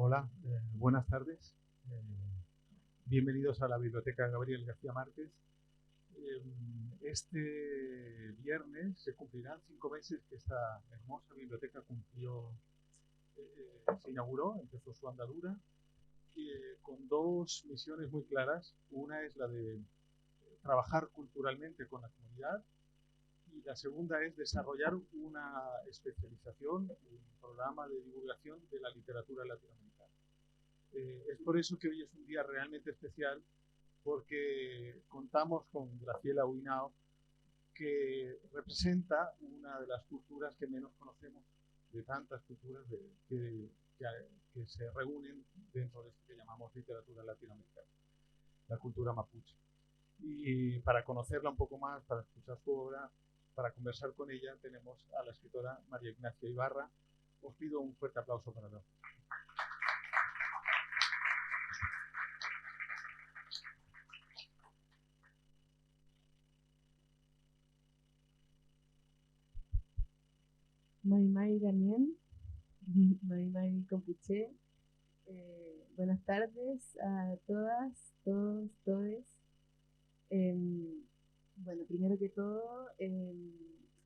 Hola, buenas tardes. Eh, Bienvenidos a la Biblioteca Gabriel García Márquez. Este viernes se cumplirán 5 meses que esta hermosa biblioteca se inauguró, empezó su andadura, con dos misiones muy claras. Una es la de trabajar culturalmente con la comunidad y la segunda es desarrollar una especialización, un programa de divulgación de la literatura latinoamericana. Es por eso que hoy es un día realmente especial, porque contamos con Graciela Huinao, que representa una de las culturas que menos conocemos, de tantas culturas que se reúnen dentro de esto que llamamos literatura latinoamericana, la cultura mapuche. Y para conocerla un poco más, para escuchar su obra, para conversar con ella, tenemos a la escritora María Ignacia Ibarra. Os pido un fuerte aplauso para ella. Maimai Daniel, Maimai Compuche. Buenas tardes a todas, todos, todes. Bueno, primero que todo,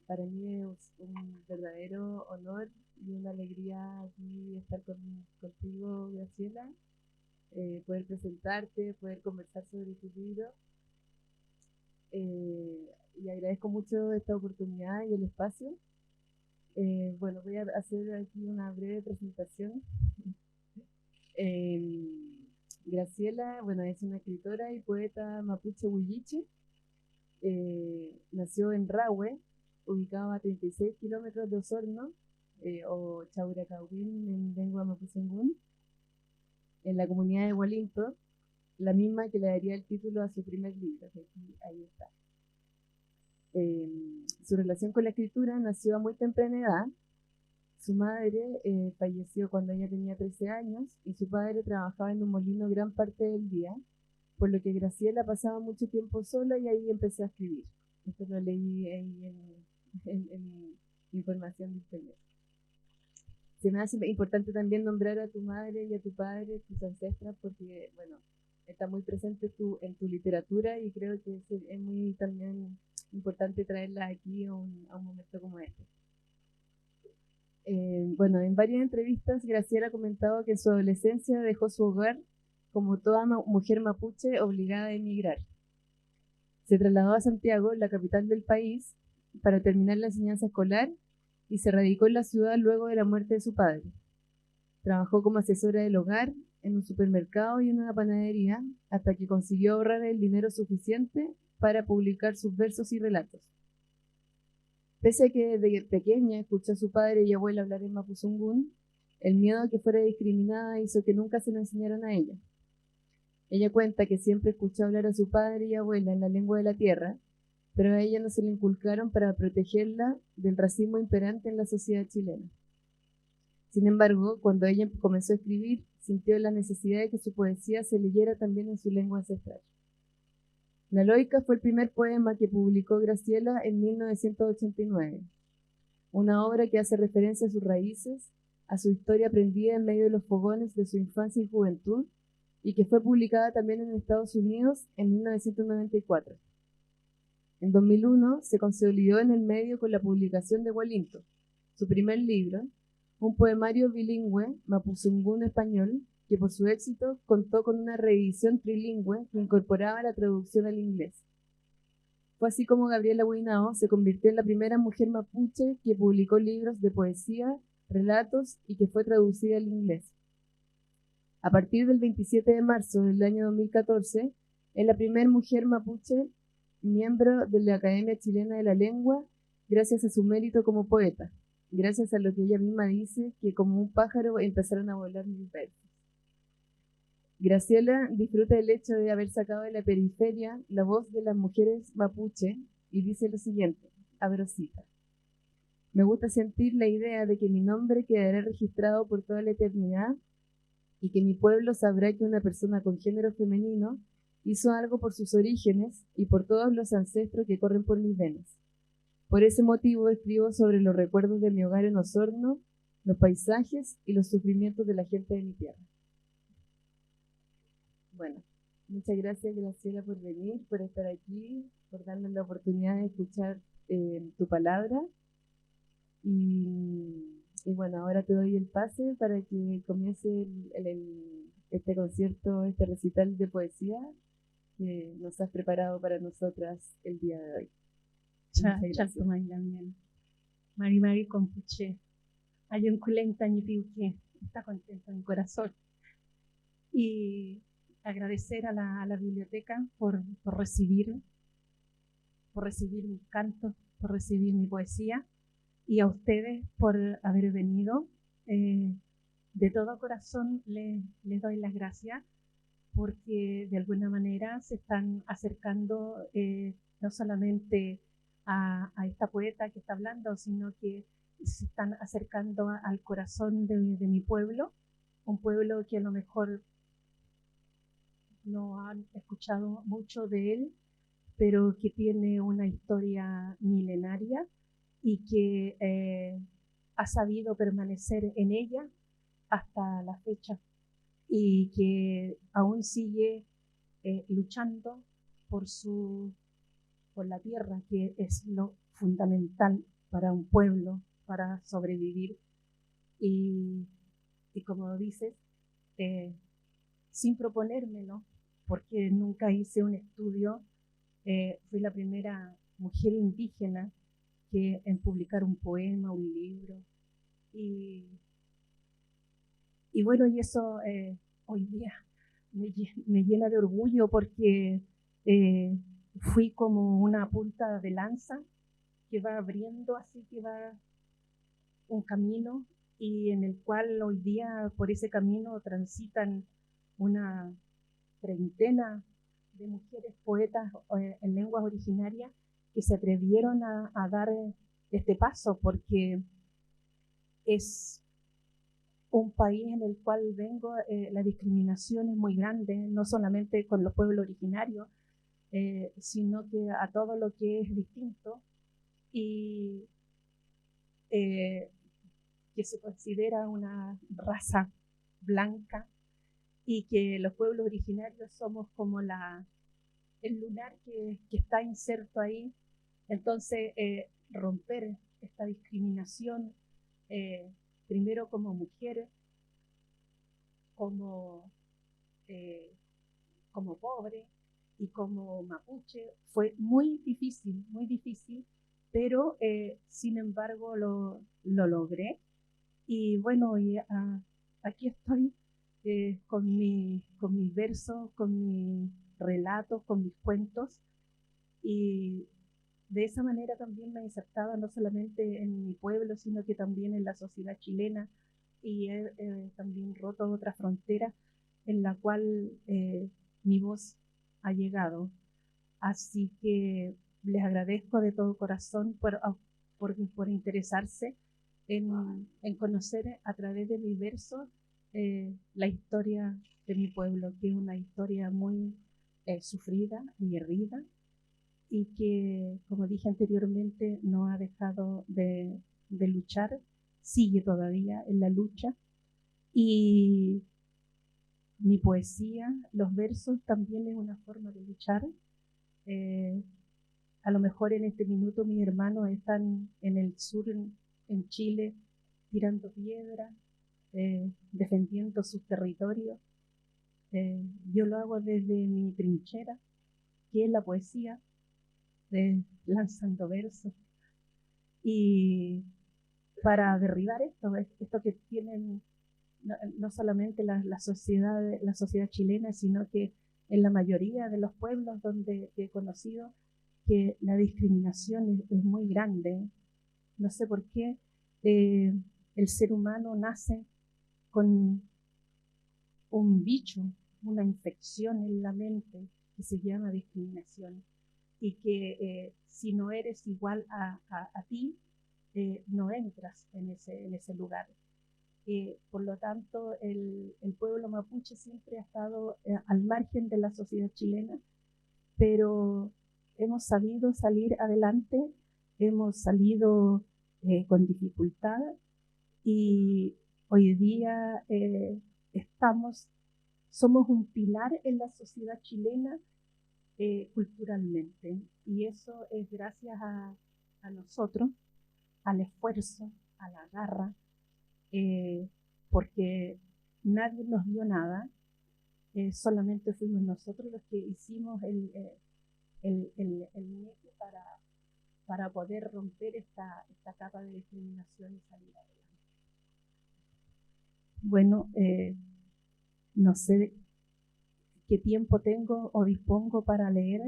para mí es un verdadero honor y una alegría aquí estar contigo, Graciela, poder presentarte, poder conversar sobre tu libro. Y agradezco mucho esta oportunidad y el espacio. Bueno, voy a hacer aquí una breve presentación. Graciela, bueno, es una escritora y poeta mapuche huilliche. Nació en Rahue, ubicado a 36 kilómetros de Osorno, o Chauracahuín en lengua mapuzungún, en la comunidad de Hualinto, la misma que le daría el título a su primer libro, que aquí, ahí está. Su relación con la escritura nació a muy temprana edad. Su madre falleció cuando ella tenía 13 años y su padre trabajaba en un molino gran parte del día, por lo que Graciela pasaba mucho tiempo sola y ahí empecé a escribir. Esto lo leí ahí en información de internet. Se me hace importante también nombrar a tu madre y a tu padre, tus ancestras, porque, bueno, está muy presente en tu literatura y creo que es muy también importante traerla aquí a un momento como este. Bueno, en varias entrevistas Graciela ha comentado que en su adolescencia dejó su hogar como toda mujer mapuche obligada a emigrar. Se trasladó a Santiago, la capital del país, para terminar la enseñanza escolar y se radicó en la ciudad luego de la muerte de su padre. Trabajó como asesora del hogar, en un supermercado y en una panadería, hasta que consiguió ahorrar el dinero suficiente para publicar sus versos y relatos. Pese a que desde pequeña escuchó a su padre y abuela hablar en mapuzungún, el miedo a que fuera discriminada hizo que nunca se lo enseñaran a ella. Ella cuenta que siempre escuchó hablar a su padre y abuela en la lengua de la tierra, pero a ella no se le inculcaron para protegerla del racismo imperante en la sociedad chilena. Sin embargo, cuando ella comenzó a escribir, sintió la necesidad de que su poesía se leyera también en su lengua ancestral. La Loica fue el primer poema que publicó Graciela en 1989, una obra que hace referencia a sus raíces, a su historia aprendida en medio de los fogones de su infancia y juventud, y que fue publicada también en Estados Unidos en 1994. En 2001 se consolidó en el medio con la publicación de Hualinto, su primer libro, un poemario bilingüe mapuzungún-español que por su éxito contó con una reedición trilingüe que incorporaba la traducción al inglés. Fue así como Gabriela Huinao se convirtió en la primera mujer mapuche que publicó libros de poesía, relatos y que fue traducida al inglés. A partir del 27 de marzo del año 2014, es la primera mujer mapuche miembro de la Academia Chilena de la Lengua, gracias a su mérito como poeta, gracias a lo que ella misma dice, que como un pájaro empezaron a volar mis versos. Graciela disfruta del hecho de haber sacado de la periferia la voz de las mujeres mapuche y dice lo siguiente, abro cita: me gusta sentir la idea de que mi nombre quedará registrado por toda la eternidad y que mi pueblo sabrá que una persona con género femenino hizo algo por sus orígenes y por todos los ancestros que corren por mis venas. Por ese motivo escribo sobre los recuerdos de mi hogar en Osorno, los paisajes y los sufrimientos de la gente de mi tierra. Bueno, muchas gracias, Graciela, por venir, por estar aquí, por darnos la oportunidad de escuchar tu palabra. Y bueno, ahora te doy el pase para que comience este concierto, este recital de poesía que nos has preparado para nosotras el día de hoy. Mari Mari Compuche, hay un culenta que está contento en mi corazón. Y agradecer a la biblioteca por recibir mis cantos, por recibir mi poesía, y a ustedes por haber venido. De todo corazón les doy las gracias porque de alguna manera se están acercando no solamente a esta poeta que está hablando, sino que se están acercando al corazón de mi pueblo, un pueblo que a lo mejor no han escuchado mucho de él, pero que tiene una historia milenaria y que ha sabido permanecer en ella hasta la fecha y que aún sigue luchando por la tierra, que es lo fundamental para un pueblo, para sobrevivir. Y como dices, sin proponérmelo, porque nunca hice un estudio, fui la primera mujer indígena en publicar un poema, un libro. Y bueno, y eso hoy día me llena de orgullo porque fui como una punta de lanza que va abriendo, así que va un camino, y en el cual hoy día por ese camino transitan una treintena de mujeres poetas en lenguas originarias que se atrevieron a dar este paso, porque es un país en el cual vengo, la discriminación es muy grande, no solamente con los pueblos originarios, sino que a todo lo que es distinto y que se considera una raza blanca, y que los pueblos originarios somos como el lunar que está inserto ahí. Entonces, romper esta discriminación, primero como mujer, como pobre y como mapuche, fue muy difícil, pero sin embargo lo logré. Y bueno, aquí estoy con mis versos, con mis relatos, con mis cuentos, y de esa manera también me insertaba no solamente en mi pueblo, sino que también en la sociedad chilena, y he también roto otra frontera en la cual mi voz ha llegado. Así que les agradezco de todo corazón por interesarse en conocer a través de mis versos la historia de mi pueblo, que es una historia muy sufrida, aguerrida, y que, como dije anteriormente, no ha dejado de luchar, sigue todavía en la lucha. Y mi poesía, los versos, también es una forma de luchar. A lo mejor en este minuto mis hermanos están en el sur, en Chile, tirando piedras, defendiendo sus territorios. Yo lo hago desde mi trinchera, que es la poesía, lanzando versos. Y para derribar esto que tienen no solamente la sociedad chilena, sino que en la mayoría de los pueblos donde he conocido, que la discriminación es muy grande. No sé por qué el ser humano nace con un bicho, una infección en la mente que se llama discriminación, y que si no eres igual a ti, no entras en ese lugar. Por lo tanto, el pueblo mapuche siempre ha estado al margen de la sociedad chilena, pero hemos sabido salir adelante, hemos salido con dificultad, y hoy día estamos somos un pilar en la sociedad chilena culturalmente. Y eso es gracias a nosotros, al esfuerzo, a la garra, porque nadie nos dio nada, solamente fuimos nosotros los que hicimos el neque para poder romper esta capa de discriminación y salir adelante. Bueno, no sé qué tiempo tengo o dispongo para leer.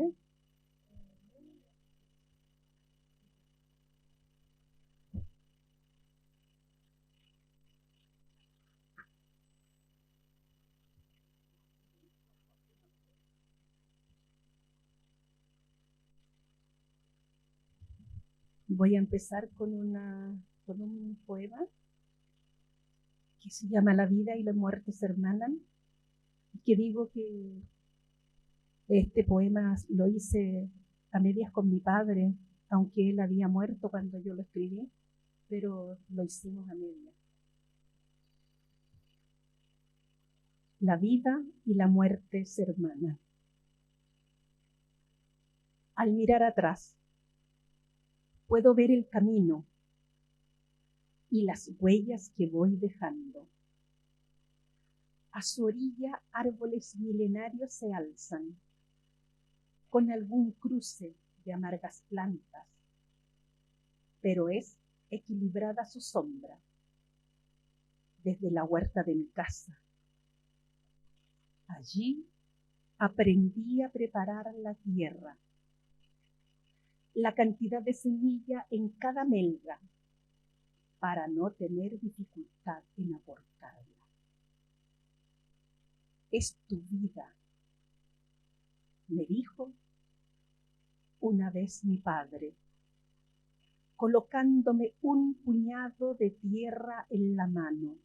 Voy a empezar con un poema que se llama La vida y la muerte se hermanan, y que digo que este poema lo hice a medias con mi padre, aunque él había muerto cuando yo lo escribí, pero lo hicimos a medias. La vida y la muerte se hermanan. Al mirar atrás, puedo ver el camino y las huellas que voy dejando. A su orilla árboles milenarios se alzan, con algún cruce de amargas plantas, pero es equilibrada su sombra desde la huerta de mi casa. Allí aprendí a preparar la tierra, la cantidad de semilla en cada melga, para no tener dificultad en aportarla. Es tu vida, me dijo una vez mi padre, colocándome un puñado de tierra en la mano.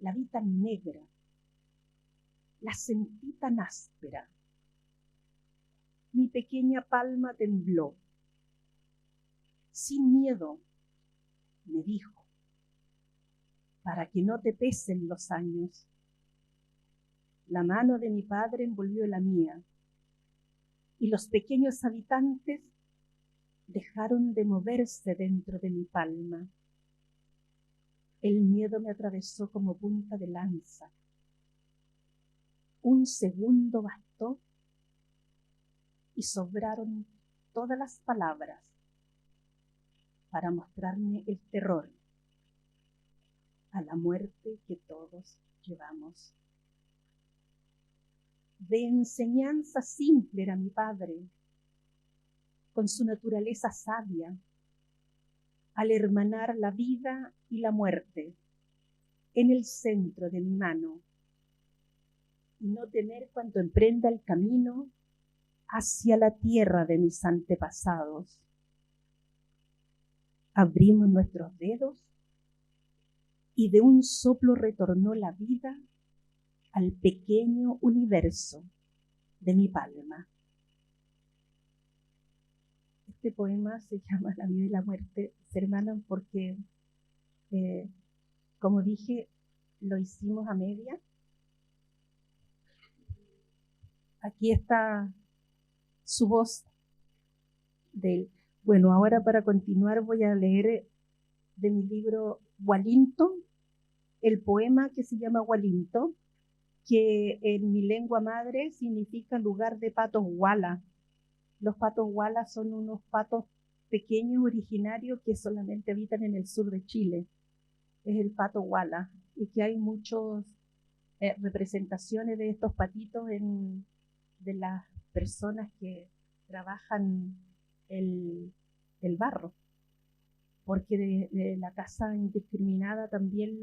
La vi tan negra, la sentí tan áspera. Mi pequeña palma tembló. Sin miedo, me dijo, para que no te pesen los años. La mano de mi padre envolvió la mía, y los pequeños habitantes dejaron de moverse dentro de mi palma. El miedo me atravesó como punta de lanza. Un segundo bastó y sobraron todas las palabras para mostrarme el terror a la muerte que todos llevamos. De enseñanza simple era mi padre, con su naturaleza sabia, al hermanar la vida y la muerte en el centro de mi mano, y no temer cuando emprenda el camino hacia la tierra de mis antepasados. Abrimos nuestros dedos y de un soplo retornó la vida al pequeño universo de mi palma. Este poema se llama La vida y la muerte se hermanan porque, como dije, lo hicimos a media. Aquí está su voz de él. Bueno, ahora para continuar voy a leer de mi libro Hualinto, el poema que se llama Hualinto, que en mi lengua madre significa lugar de patos huala. Los patos huala son unos patos pequeños originarios que solamente habitan en el sur de Chile. Es el pato huala, y que hay muchas representaciones de estos patitos de las personas que trabajan el barro, porque de la caza indiscriminada también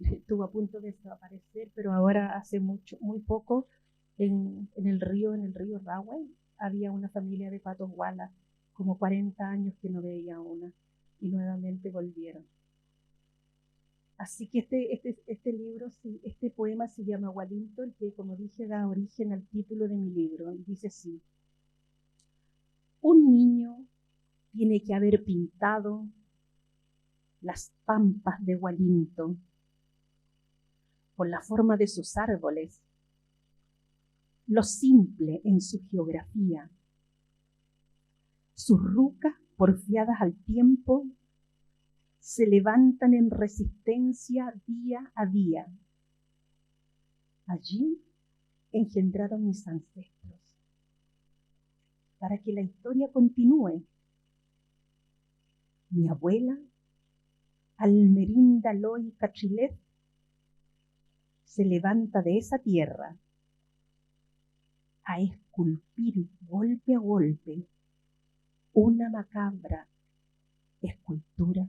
estuvo a punto de desaparecer, pero ahora hace muy poco en el río Rahue había una familia de patos huala, como 40 años que no veía una, y nuevamente volvieron. Así que este libro, este poema se llama Hualinto, el que, como dije, da origen al título de mi libro, y dice así: un niño tiene que haber pintado las pampas de Hualinto, por la forma de sus árboles, lo simple en su geografía, sus rucas porfiadas al tiempo se levantan en resistencia día a día. Allí engendraron mis ancestros, para que la historia continúe. Mi abuela, Almerinda Loy Cachilet, se levanta de esa tierra a esculpir golpe a golpe una macabra escultura.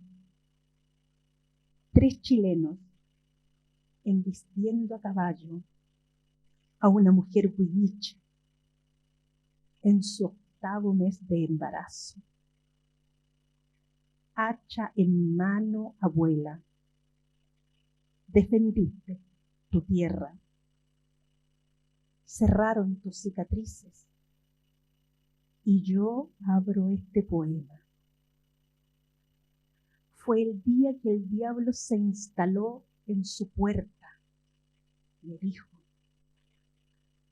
3 chilenos embistiendo a caballo a una mujer huilliche en su 8º mes de embarazo. Hacha en mano, abuela, defendiste tu tierra, cerraron tus cicatrices y yo abro este poema. Fue el día que el diablo se instaló en su puerta, me dijo,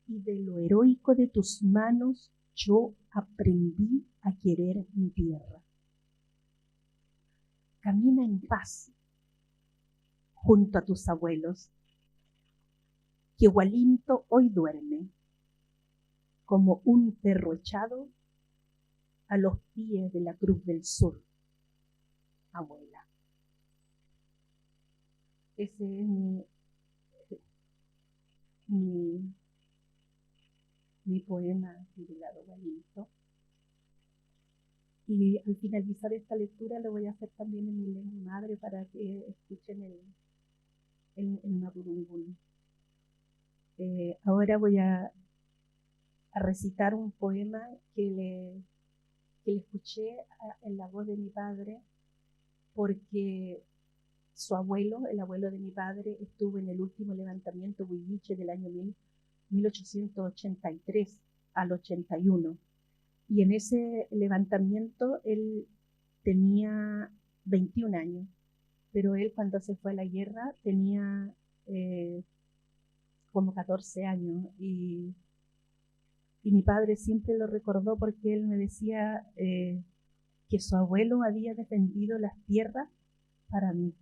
y de lo heroico de tus manos yo aprendí a querer mi tierra. Camina en paz junto a tus abuelos, que Hualinto hoy duerme como un perro echado a los pies de la Cruz del Sur. Abuela. Ese es mi poema titulado Hualinto. Y al finalizar esta lectura lo voy a hacer también en mi lengua madre para que escuchen el mapudungún. Ahora voy a recitar un poema que le escuché en la voz de mi padre, porque su abuelo, el abuelo de mi padre, estuvo en el último levantamiento huilliche del año 1883 al 81. Y en ese levantamiento él tenía 21 años, pero él cuando se fue a la guerra tenía como 14 años. Y mi padre siempre lo recordó porque él me decía que su abuelo había defendido las tierras para mí.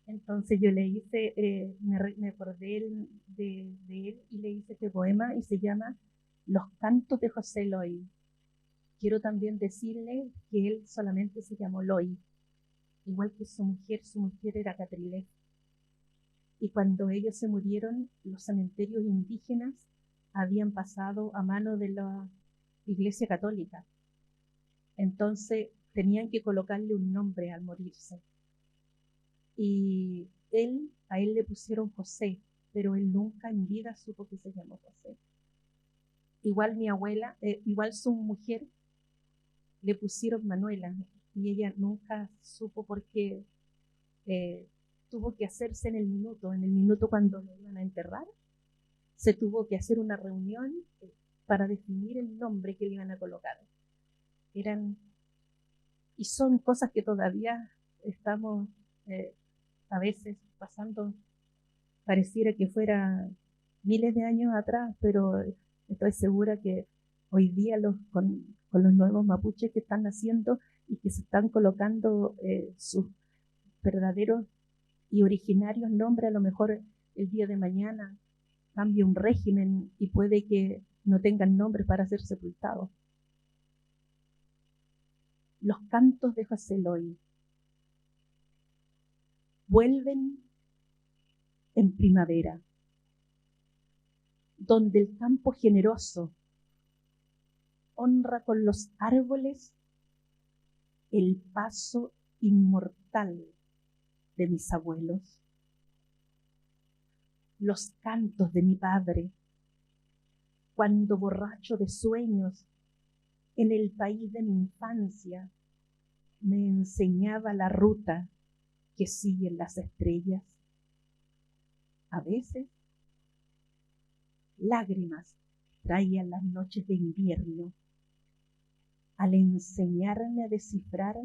Entonces yo le hice, me acordé de él y le hice este poema y se llama Los cantos de José Loy. Quiero también decirle que él solamente se llamó Loy, igual que su mujer era Catrilé. Y cuando ellos se murieron, los cementerios indígenas habían pasado a mano de la Iglesia Católica. Entonces tenían que colocarle un nombre al morirse. Y a él le pusieron José, pero él nunca en vida supo que se llamó José. Igual mi abuela, igual su mujer, le pusieron Manuela, y ella nunca supo porque tuvo que hacerse en el minuto cuando lo iban a enterrar, se tuvo que hacer una reunión para definir el nombre que le iban a colocar. Y son cosas que todavía estamos a veces pasando, pareciera que fuera miles de años atrás, pero estoy segura que hoy día con los nuevos mapuches que están naciendo y que se están colocando sus verdaderos y originarios nombres, a lo mejor el día de mañana cambia un régimen y puede que no tengan nombres para ser sepultados. Los cantos de José Loy vuelven en primavera, donde el campo generoso honra con los árboles el paso inmortal de mis abuelos. Los cantos de mi padre, cuando borracho de sueños, en el país de mi infancia, me enseñaba la ruta que siguen las estrellas. A veces, lágrimas traían las noches de invierno al enseñarme a descifrar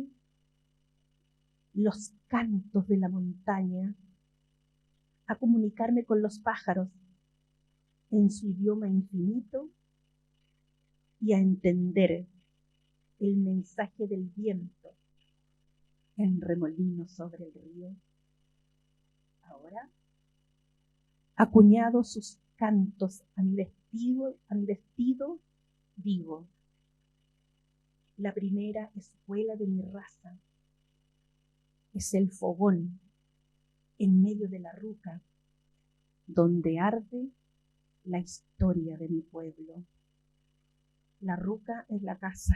los cantos de la montaña, a comunicarme con los pájaros en su idioma infinito y a entender el mensaje del viento en remolinos sobre el río. Ahora, acuñado sus cantos a mi vestido, digo, la primera escuela de mi raza es el fogón en medio de la ruca, donde arde la historia de mi pueblo. La ruca es la casa.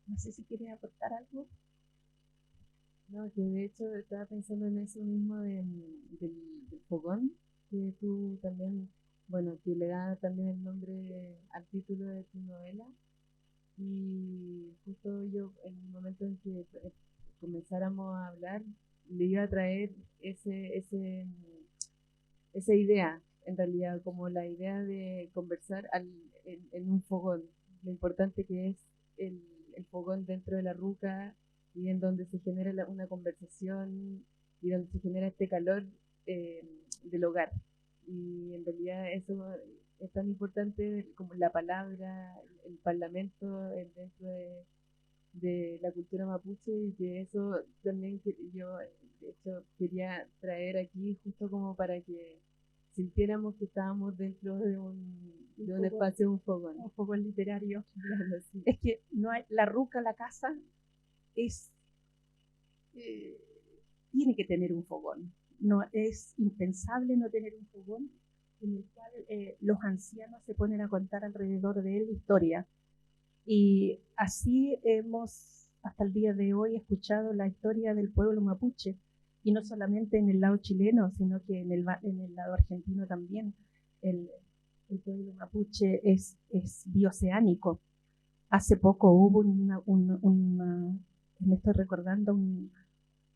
No sé si quieres aportar algo. No, que de hecho estaba pensando en eso mismo del fogón, que tú también, bueno, que le da también el nombre al título de tu novela. Y justo yo, en el momento en que comenzáramos a hablar, le iba a traer esa idea, en realidad, como la idea de conversar en un fogón, lo importante que es el fogón dentro de la ruca y en donde se genera una conversación y donde se genera este calor del hogar. Y en realidad eso es tan importante como la palabra, el parlamento dentro de la cultura mapuche, y que eso también yo de hecho quería traer aquí justo como para que sintiéramos que estábamos dentro de un espacio, un fogón literario. Claro, sí. Es que no hay, la ruca, la casa, tiene que tener un fogón. No es impensable no tener un fogón en el cual los ancianos se ponen a contar alrededor de él historia. Y así hemos hasta el día de hoy escuchado la historia del pueblo mapuche, y no solamente en el lado chileno, sino que en el lado argentino también. El pueblo mapuche es bioceánico. Hace poco hubo me estoy recordando,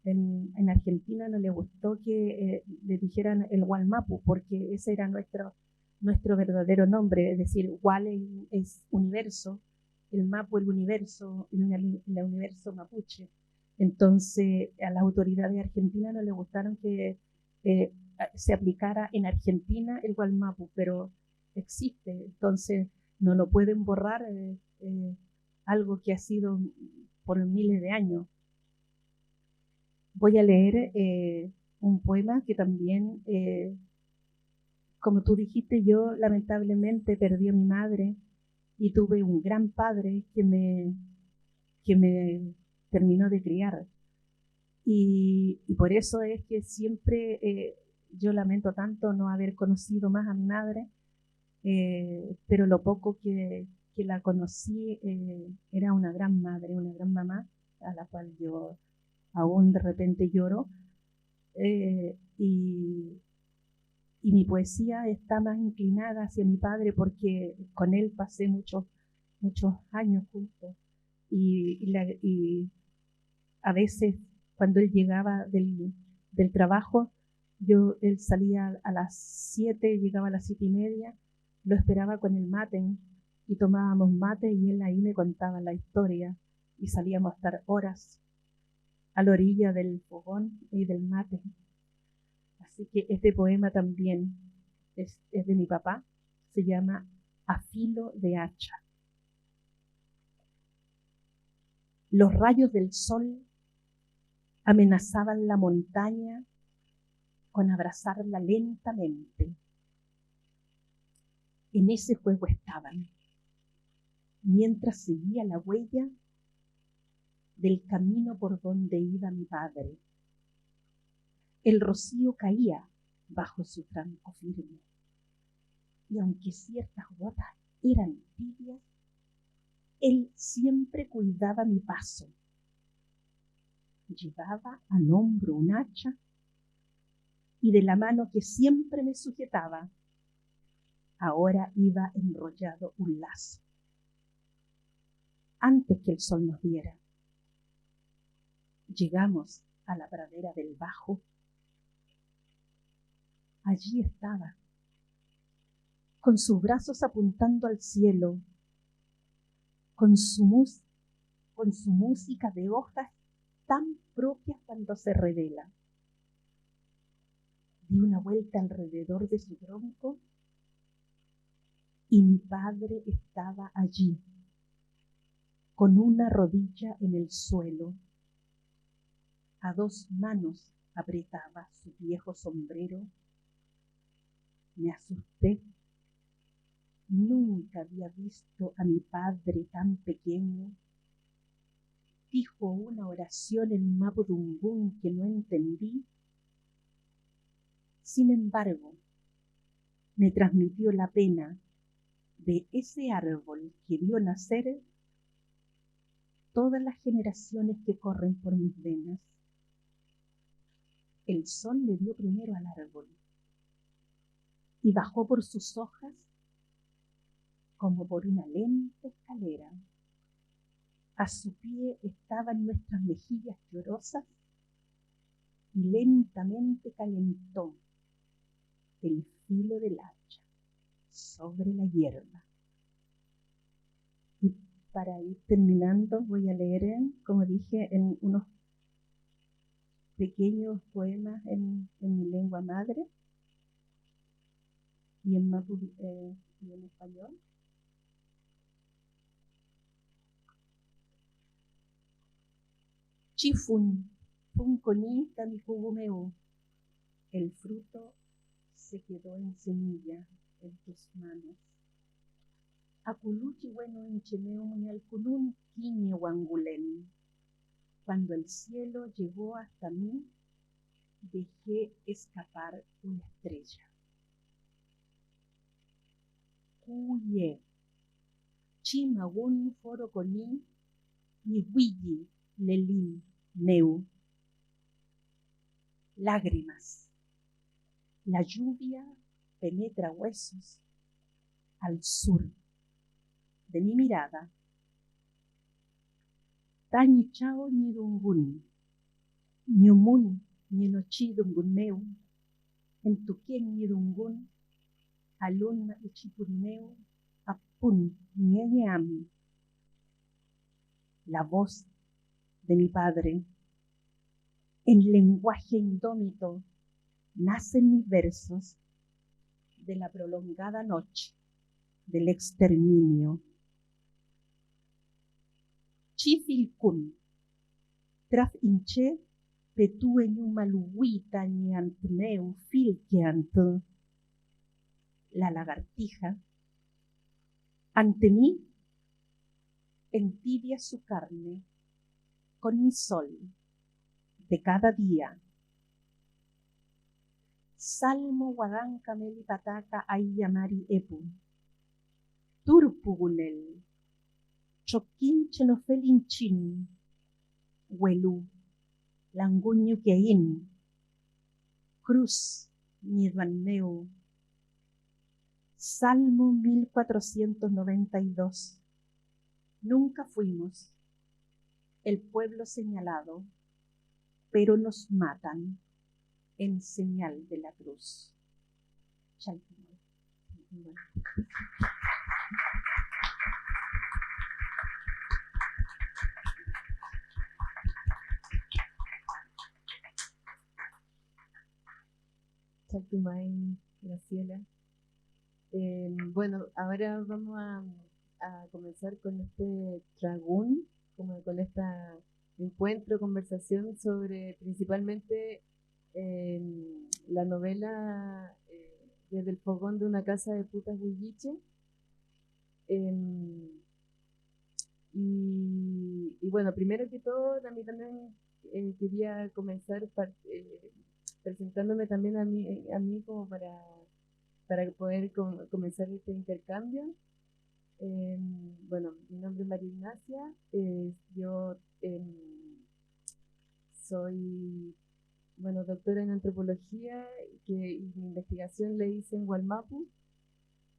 en Argentina no le gustó que le dijeran el Gualmapu, porque ese era nuestro verdadero nombre, es decir, Gual es universo, el Mapu el universo, el universo mapuche. Entonces a las autoridades argentinas no le gustaron que se aplicara en Argentina el Gualmapu, pero existe, entonces no lo pueden borrar, algo que ha sido por miles de años. Voy a leer un poema que también, como tú dijiste, yo lamentablemente perdí a mi madre y tuve un gran padre que me terminó de criar. Y por eso es que siempre yo lamento tanto no haber conocido más a mi madre, pero lo poco que la conocí era una gran madre, una gran mamá, a la cual yo aún de repente lloro, y mi poesía está más inclinada hacia mi padre porque con él pasé muchos años juntos, y a veces cuando él llegaba del trabajo, él salía a las 7, llegaba a las 7:30, lo esperaba con el mate y tomábamos mate y él ahí me contaba la historia y salíamos a estar horas a la orilla del fogón y del mate. Así que este poema también es de mi papá, se llama A filo de hacha. Los rayos del sol amenazaban la montaña con abrazarla lentamente. En ese juego estaban, mientras seguía la huella del camino por donde iba mi padre. El rocío caía bajo su tranco firme, y aunque ciertas gotas eran tibias, él siempre cuidaba mi paso. Llevaba al hombro un hacha y de la mano que siempre me sujetaba, ahora iba enrollado un lazo. Antes que el sol nos diera, llegamos a la pradera del Bajo. Allí estaba, con sus brazos apuntando al cielo, con su música de hojas tan propia cuando se revela. Di una vuelta alrededor de su tronco y mi padre estaba allí, con una rodilla en el suelo. A dos manos apretaba su viejo sombrero. Me asusté. Nunca había visto a mi padre tan pequeño. Dijo una oración en mapudungún que no entendí. Sin embargo, me transmitió la pena de ese árbol que vio nacer todas las generaciones que corren por mis venas. El sol le dio primero al árbol y bajó por sus hojas como por una lenta escalera. A su pie estaban nuestras mejillas llorosas y lentamente calentó el filo del hacha sobre la hierba. Y para ir terminando voy a leer, como dije, en unos pequeños poemas en mi lengua madre y en español. Chifun, punconi tamicugumeu. El fruto se quedó en semilla en tus manos. Aculuchi bueno enchemeu muñalculun quiñe wangulen. Cuando el cielo llegó hasta mí, dejé escapar una estrella. Cuye, chimagun foro coni, ni huilli, lelin, meu. Lágrimas. La lluvia penetra huesos al sur de mi mirada. Tañi chao ni dungun, ni umun ni nochi dungun meu, en tu quien ni dungun, alun uchipun meu, apun ni ami. La voz de mi padre, en lenguaje indómito, nacen mis versos de la prolongada noche del exterminio. Chifilcun, traf inche, petueñu maluguita ni antneu filqueantu. La lagartija, ante mí, entibia su carne con mi sol de cada día. Salmo guadanca melipataca ayamari epu. Turpugunel, choquinche no felinchin, huelu, languño quein, cruz niedvaneu. Salmo 1492. Nunca fuimos el pueblo señalado, pero nos matan en señal de la cruz. Chaltumay, Graciela. Bueno, ahora vamos a comenzar con este tragún, como con este encuentro, conversación sobre principalmente la novela Desde el fogón de una casa de putas Huilliche. Y bueno, primero que todo, a mí también quería comenzar presentándome también a mí como para poder comenzar este intercambio. Bueno, mi nombre es María Ignacia, yo soy, bueno, doctora en antropología y mi investigación la hice en Hualmapu,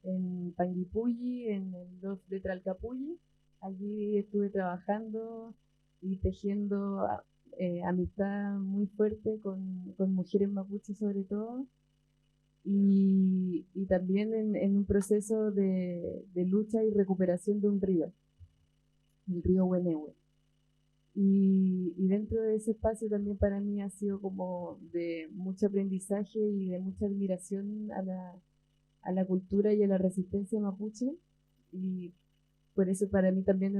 en Panguipulli, en el LOF de Tralcapulli. Allí estuve trabajando y tejiendo amistad muy fuerte con mujeres mapuches sobre todo, y también en un proceso de lucha y recuperación de un río. el río Huenehue. Y dentro de ese espacio también para mí ha sido como de mucho aprendizaje y de mucha admiración a la cultura y a la resistencia mapuche, y por eso para mí también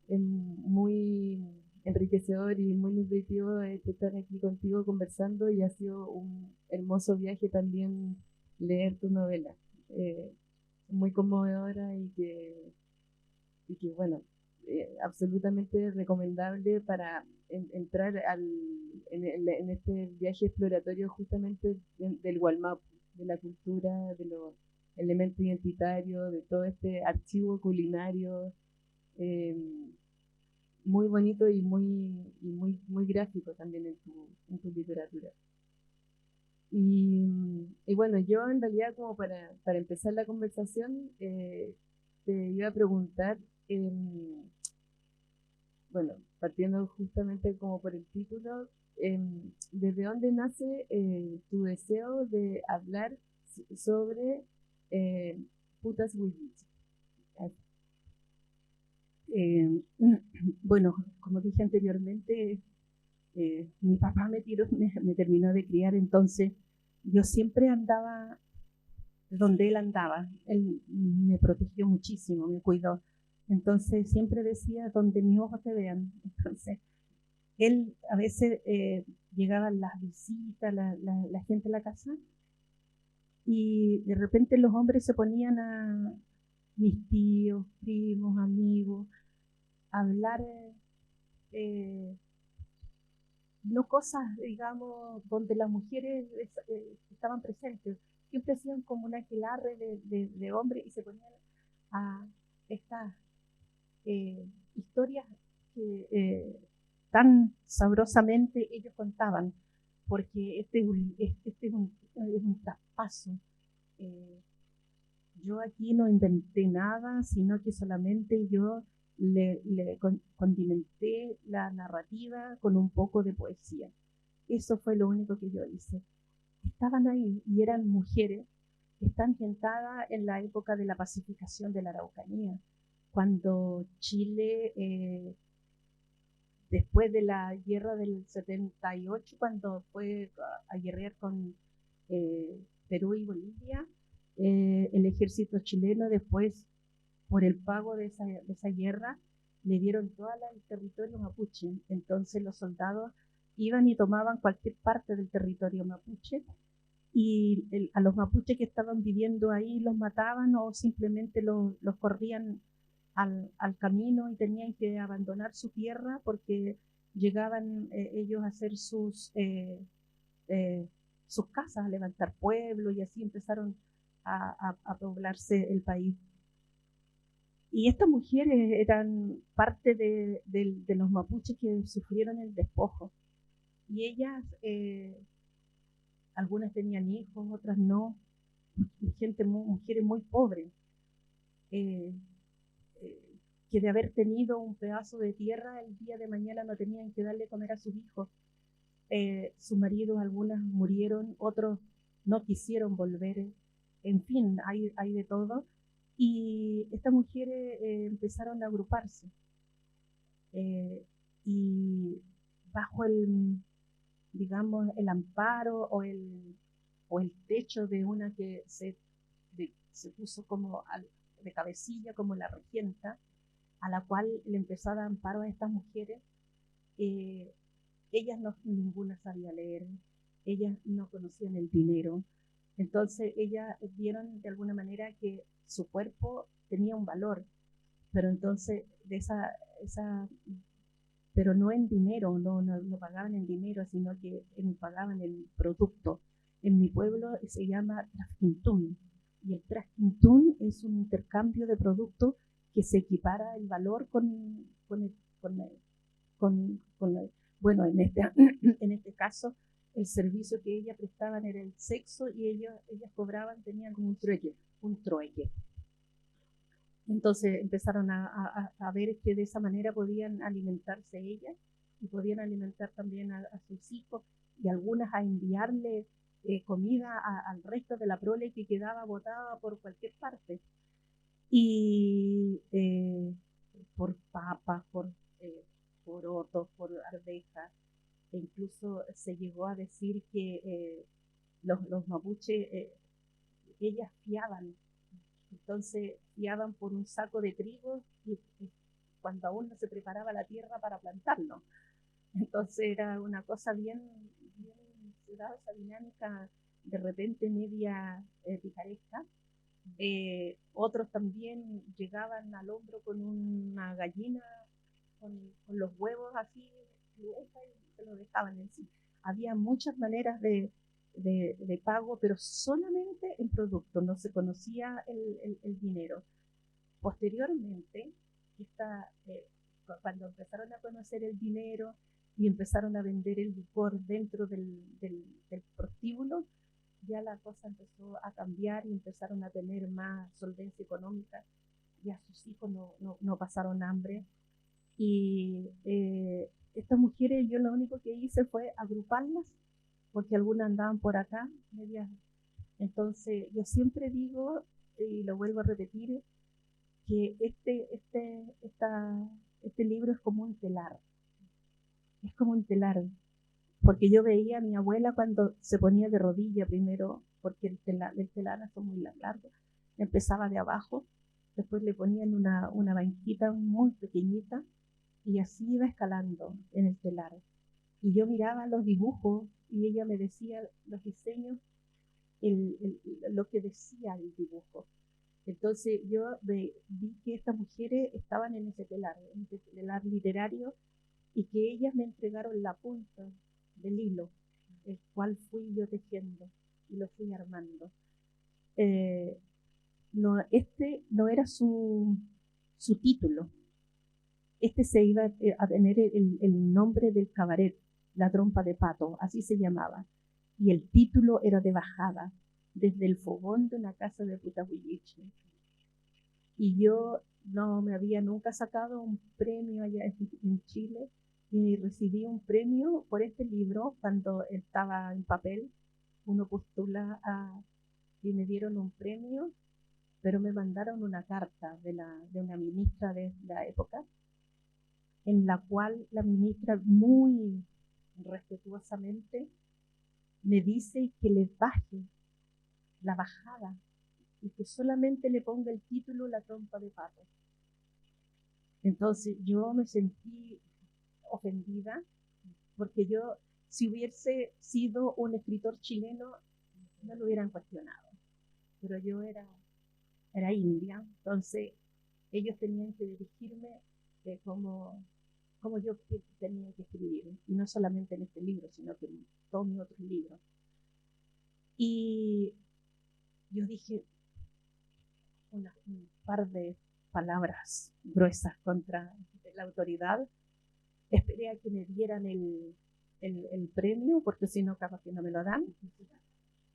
es muy enriquecedor y muy nutritivo estar aquí contigo conversando, y ha sido un hermoso viaje también leer tu novela, muy conmovedora y que bueno, absolutamente recomendable para entrar en este viaje exploratorio justamente del Gualmapu, de la cultura, de los elementos identitarios, de todo este archivo culinario, eh, muy bonito y muy gráfico también en tu literatura. Y bueno, yo en realidad como para empezar la conversación, te iba a preguntar, eh, bueno, partiendo justamente como por el título, ¿desde dónde nace tu deseo de hablar sobre eh, putas huilliche? Bueno, como dije anteriormente, mi papá me terminó de criar, entonces yo siempre andaba donde él andaba. Él me protegió muchísimo, me cuidó. Entonces siempre decía, donde mis ojos te vean. Entonces, él a veces llegaban las visitas, la gente a la casa, y de repente los hombres se ponían a, mis tíos, primos, amigos, a hablar, no cosas, digamos, donde las mujeres estaban presentes. Siempre hacían como una aquelarre de hombres y se ponían a estas historias que tan sabrosamente ellos contaban, porque este es un traspaso. Yo aquí no inventé nada, sino que solamente yo le condimenté la narrativa con un poco de poesía. Eso fue lo único que yo hice. Estaban ahí y eran mujeres que están ambientadas en la época de la pacificación de la Araucanía, cuando Chile, después de la guerra del 78, cuando fue a guerrear con Perú y Bolivia, el ejército chileno después, por el pago de esa guerra, le dieron todo el territorio mapuche. Entonces los soldados iban y tomaban cualquier parte del territorio mapuche, y a los mapuches que estaban viviendo ahí los mataban o simplemente los corrían al camino, y tenían que abandonar su tierra porque llegaban ellos a hacer sus casas, a levantar pueblos, y así empezaron a poblarse el país. Y estas mujeres eran parte de los mapuches que sufrieron el despojo. Y ellas, algunas tenían hijos, otras no, mujeres muy pobres, eh, eh, que de haber tenido un pedazo de tierra el día de mañana no tenían que darle comer a sus hijos. Sus maridos, algunas murieron, otros no quisieron volver, en fin, hay de todo. Y estas mujeres empezaron a agruparse, y bajo digamos, el amparo o el techo de una que se puso como de cabecilla, como la regenta, a la cual le empezó a dar amparo a estas mujeres. Ellas ninguna sabía leer, ellas no conocían el dinero, entonces ellas vieron de alguna manera que su cuerpo tenía un valor, pero entonces pero no en dinero, no pagaban en dinero, sino que pagaban en producto. En mi pueblo se llama trasquintún, y el trasquintún es un intercambio de productos que se equipara el valor bueno, en este caso, el servicio que ellas prestaban era el sexo, y ellas cobraban, tenían como un trueque. Entonces empezaron a ver que de esa manera podían alimentarse ellas y podían alimentar también a sus hijos, y algunas a enviarle comida al resto de la prole que quedaba botada por cualquier parte. Y por papas, porotos, por arvejas, e incluso se llegó a decir que los mapuches, ellas fiaban, entonces fiaban por un saco de trigo y cuando aún no se preparaba la tierra para plantarlo. Entonces era una cosa bien se daba esa dinámica de repente media picaresca. Otros también llegaban al hombro con una gallina, con los huevos así, y se lo dejaban encima. Había muchas maneras de pago, pero solamente en producto, no se conocía el dinero. Posteriormente, cuando empezaron a conocer el dinero y empezaron a vender el licor dentro del prostíbulo, ya la cosa empezó a cambiar y empezaron a tener más solvencia económica. Ya sus hijos no pasaron hambre. Y estas mujeres, yo lo único que hice fue agruparlas, porque algunas andaban por acá, medias. Entonces, yo siempre digo, y lo vuelvo a repetir, que este libro es como un telar. Es como un telar, porque yo veía a mi abuela cuando se ponía de rodilla primero, porque el telar son muy largos, empezaba de abajo, después le ponían una banquita muy pequeñita y así iba escalando en el telar. Y yo miraba los dibujos y ella me decía los diseños, lo que decía el dibujo. Entonces yo vi que estas mujeres estaban en ese telar literario, y que ellas me entregaron la punta del hilo, el cual fui yo tejiendo y lo fui armando. Este no era su título. Este se iba a tener el nombre del cabaret, La Trompa de Pato, así se llamaba. Y el título era de bajada, desde el fogón de una casa de Putahuilliche. Y yo no me había nunca sacado un premio allá en Chile, y recibí un premio por este libro cuando estaba en papel. Uno postula y me dieron un premio, pero me mandaron una carta de una ministra de la época, en la cual la ministra muy respetuosamente me dice que le baje la bajada y que solamente le ponga el título La Trompa de Pato. Entonces yo me sentí ofendida, porque yo, si hubiese sido un escritor chileno, no lo hubieran cuestionado, pero yo era india, entonces ellos tenían que dirigirme como yo tenía que escribir, y no solamente en este libro, sino que en todos mis otros libros. Y yo dije un par de palabras gruesas contra la autoridad. Esperé a que me dieran el premio, porque si no, capaz que no me lo dan.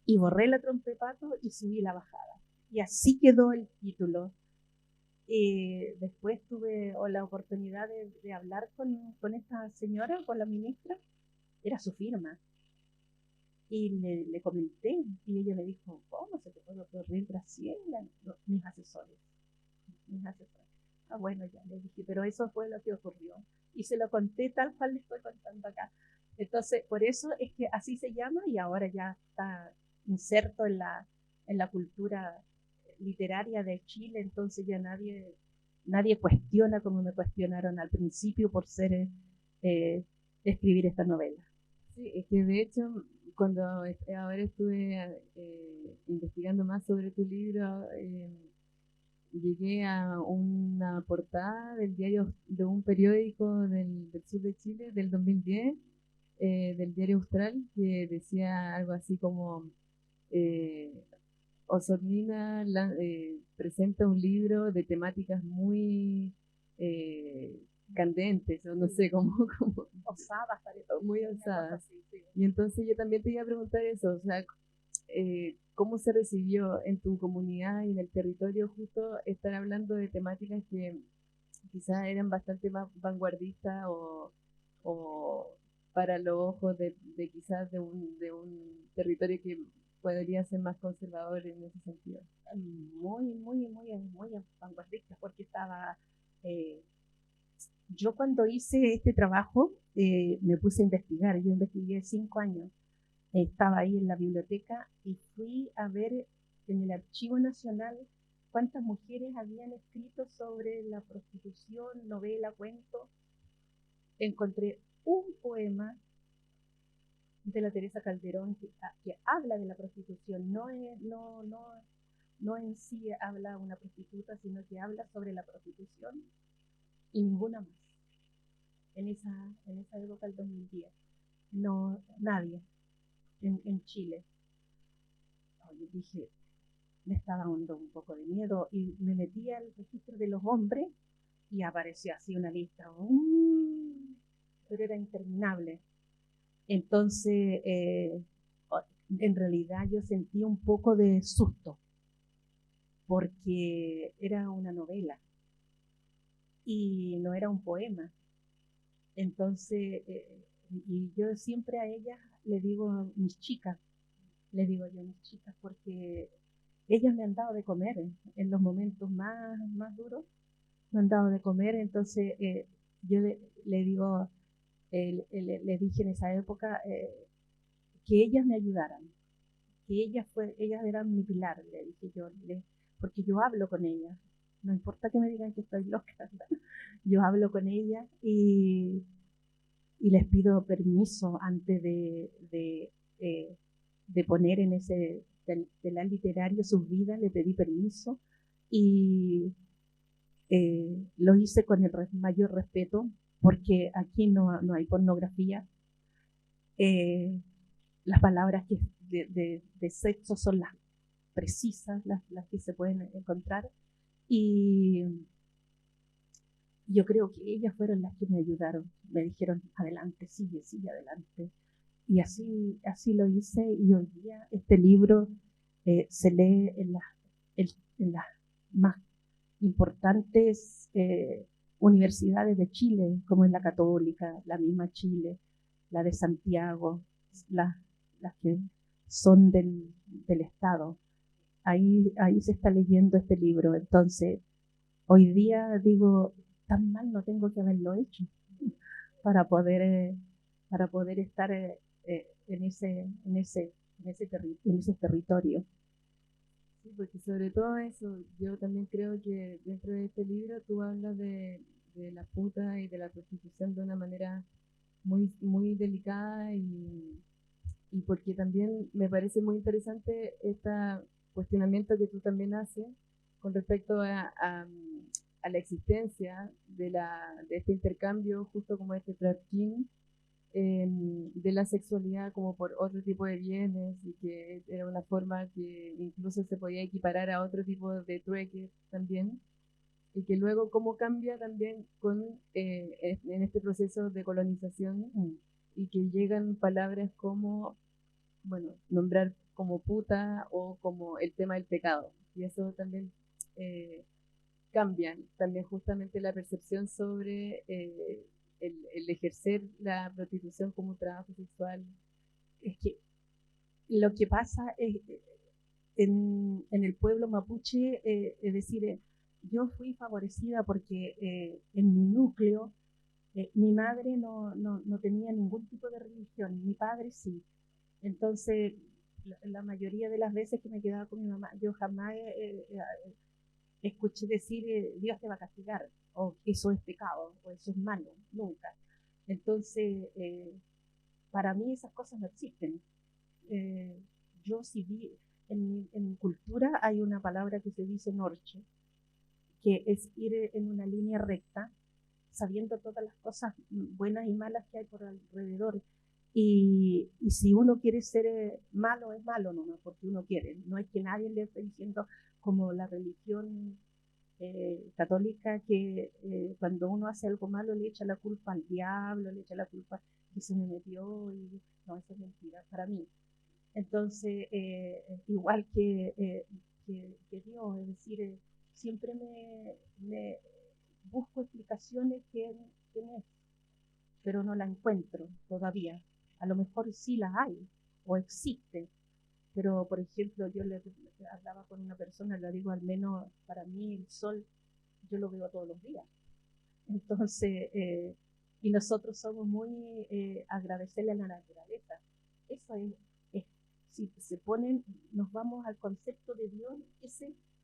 Y borré La Trompa de Pato y subí la bajada. Y así quedó el título. Después tuve la oportunidad de hablar con esta señora, con la ministra. Era su firma. Y le comenté, y ella me dijo, ¿cómo se te puede ocurrir, Graciela? No, mis asesores. Ah, bueno, ya le dije, pero eso fue lo que ocurrió. Y se lo conté tal cual le estoy contando acá. Entonces, por eso es que así se llama, y ahora ya está inserto en la cultura literaria de Chile. Entonces ya nadie cuestiona como me cuestionaron al principio por escribir esta novela. Sí, es que de hecho, cuando ahora estuve investigando más sobre tu libro, llegué a una portada del diario, de un periódico del sur de Chile del 2010, del diario Austral, que decía algo así como Osornina presenta un libro de temáticas muy candentes, o no sé, como Osadas, parece. muy osadas. Así, sí. Y entonces yo también te iba a preguntar eso, o sea, ¿cómo se recibió en tu comunidad y en el territorio justo estar hablando de temáticas que quizás eran bastante más vanguardistas o para los ojos de quizás de un territorio que podría ser más conservador en ese sentido? Muy vanguardista, porque estaba Yo cuando hice este trabajo me puse a investigar, yo investigué 5 años, estaba ahí en la biblioteca y fui a ver en el Archivo Nacional cuántas mujeres habían escrito sobre la prostitución, novela, cuento. Encontré un poema de la Teresa Calderón que habla de la prostitución, no en sí habla una prostituta, sino que habla sobre la prostitución y ninguna más. En esa época, el 2010, no, nadie en Chile. Yo dije, me estaba dando un poco de miedo y me metí al registro de los hombres y apareció así una lista, pero era interminable. Entonces, en realidad yo sentí un poco de susto porque era una novela y no era un poema. Entonces, y yo siempre a ellas le digo a mis chicas, le digo yo a mis chicas, porque ellas me han dado de comer en los momentos más duros, me han dado de comer, entonces yo le digo, le dije en esa época que ellas me ayudaran, que ellas eran mi pilar, le dije yo, porque yo hablo con ellas, no importa que me digan que estoy loca, yo hablo con ellas y les pido permiso antes de poner en ese telar literario sus vidas, le pedí permiso y lo hice con el mayor respeto porque aquí no hay pornografía. Las palabras de sexo son las precisas, las que se pueden encontrar y yo creo que ellas fueron las que me ayudaron, me dijeron adelante, sigue adelante. Y así lo hice y hoy día este libro se lee en las más importantes universidades de Chile, como es la Católica, la misma Chile, la de Santiago, las que son del Estado. Ahí se está leyendo este libro. Entonces, hoy día digo, tan mal no tengo que haberlo hecho para poder, para poder estar en ese territorio. Sí, porque sobre todo eso, yo también creo que dentro de este libro tú hablas de la puta y de la prostitución de una manera muy delicada y porque también me parece muy interesante este cuestionamiento que tú también haces con respecto a la existencia de este intercambio, justo como este trafficking, de la sexualidad como por otro tipo de bienes y que era una forma que incluso se podía equiparar a otro tipo de trueque también y que luego cómo cambia también con en este proceso de colonización y que llegan palabras como, bueno, nombrar como puta o como el tema del pecado y eso también eh, cambian también justamente la percepción sobre el ejercer la prostitución como un trabajo sexual. Es que lo que pasa es en el pueblo mapuche, es decir, yo fui favorecida porque en mi núcleo mi madre no tenía ningún tipo de religión, mi padre sí. Entonces, la mayoría de las veces que me quedaba con mi mamá, yo jamás escuché decir Dios te va a castigar, o eso es pecado, o eso es malo, nunca. Entonces, para mí esas cosas no existen. Eh, yo sí vi, en mi cultura hay una palabra que se dice norche, que es ir en una línea recta, sabiendo todas las cosas buenas y malas que hay por alrededor. Y si uno quiere ser malo, es malo nomás, porque uno quiere. No es que nadie le esté diciendo como la religión católica que cuando uno hace algo malo le echa la culpa al diablo, le echa la culpa que se me metió y no, eso es mentira para mí. Entonces, igual que Dios, es decir, siempre me busco explicaciones quién es, pero no la encuentro todavía. A lo mejor sí las hay o existe, pero por ejemplo yo le hablaba con una persona, le digo al menos para mí el sol yo lo veo todos los días Entonces, y nosotros somos muy agradecerle a la naturaleza. Eso es, si se ponen, nos vamos al concepto de Dios,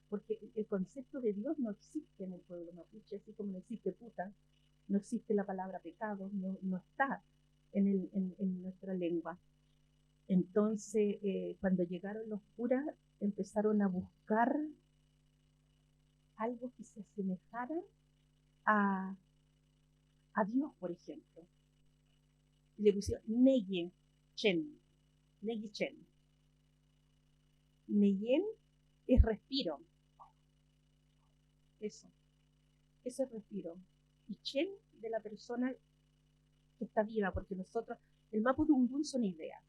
porque el concepto de Dios no existe en el pueblo mapuche, así como no existe puta, no existe la palabra pecado, no está en nuestra lengua. Entonces, cuando llegaron los curas, empezaron a buscar algo que se asemejara a Dios, por ejemplo. Le pusieron Neye Chen. Neyen es respiro. Eso es respiro. Y Chen de la persona que está viva, porque nosotros, el Mapudungun son ideas.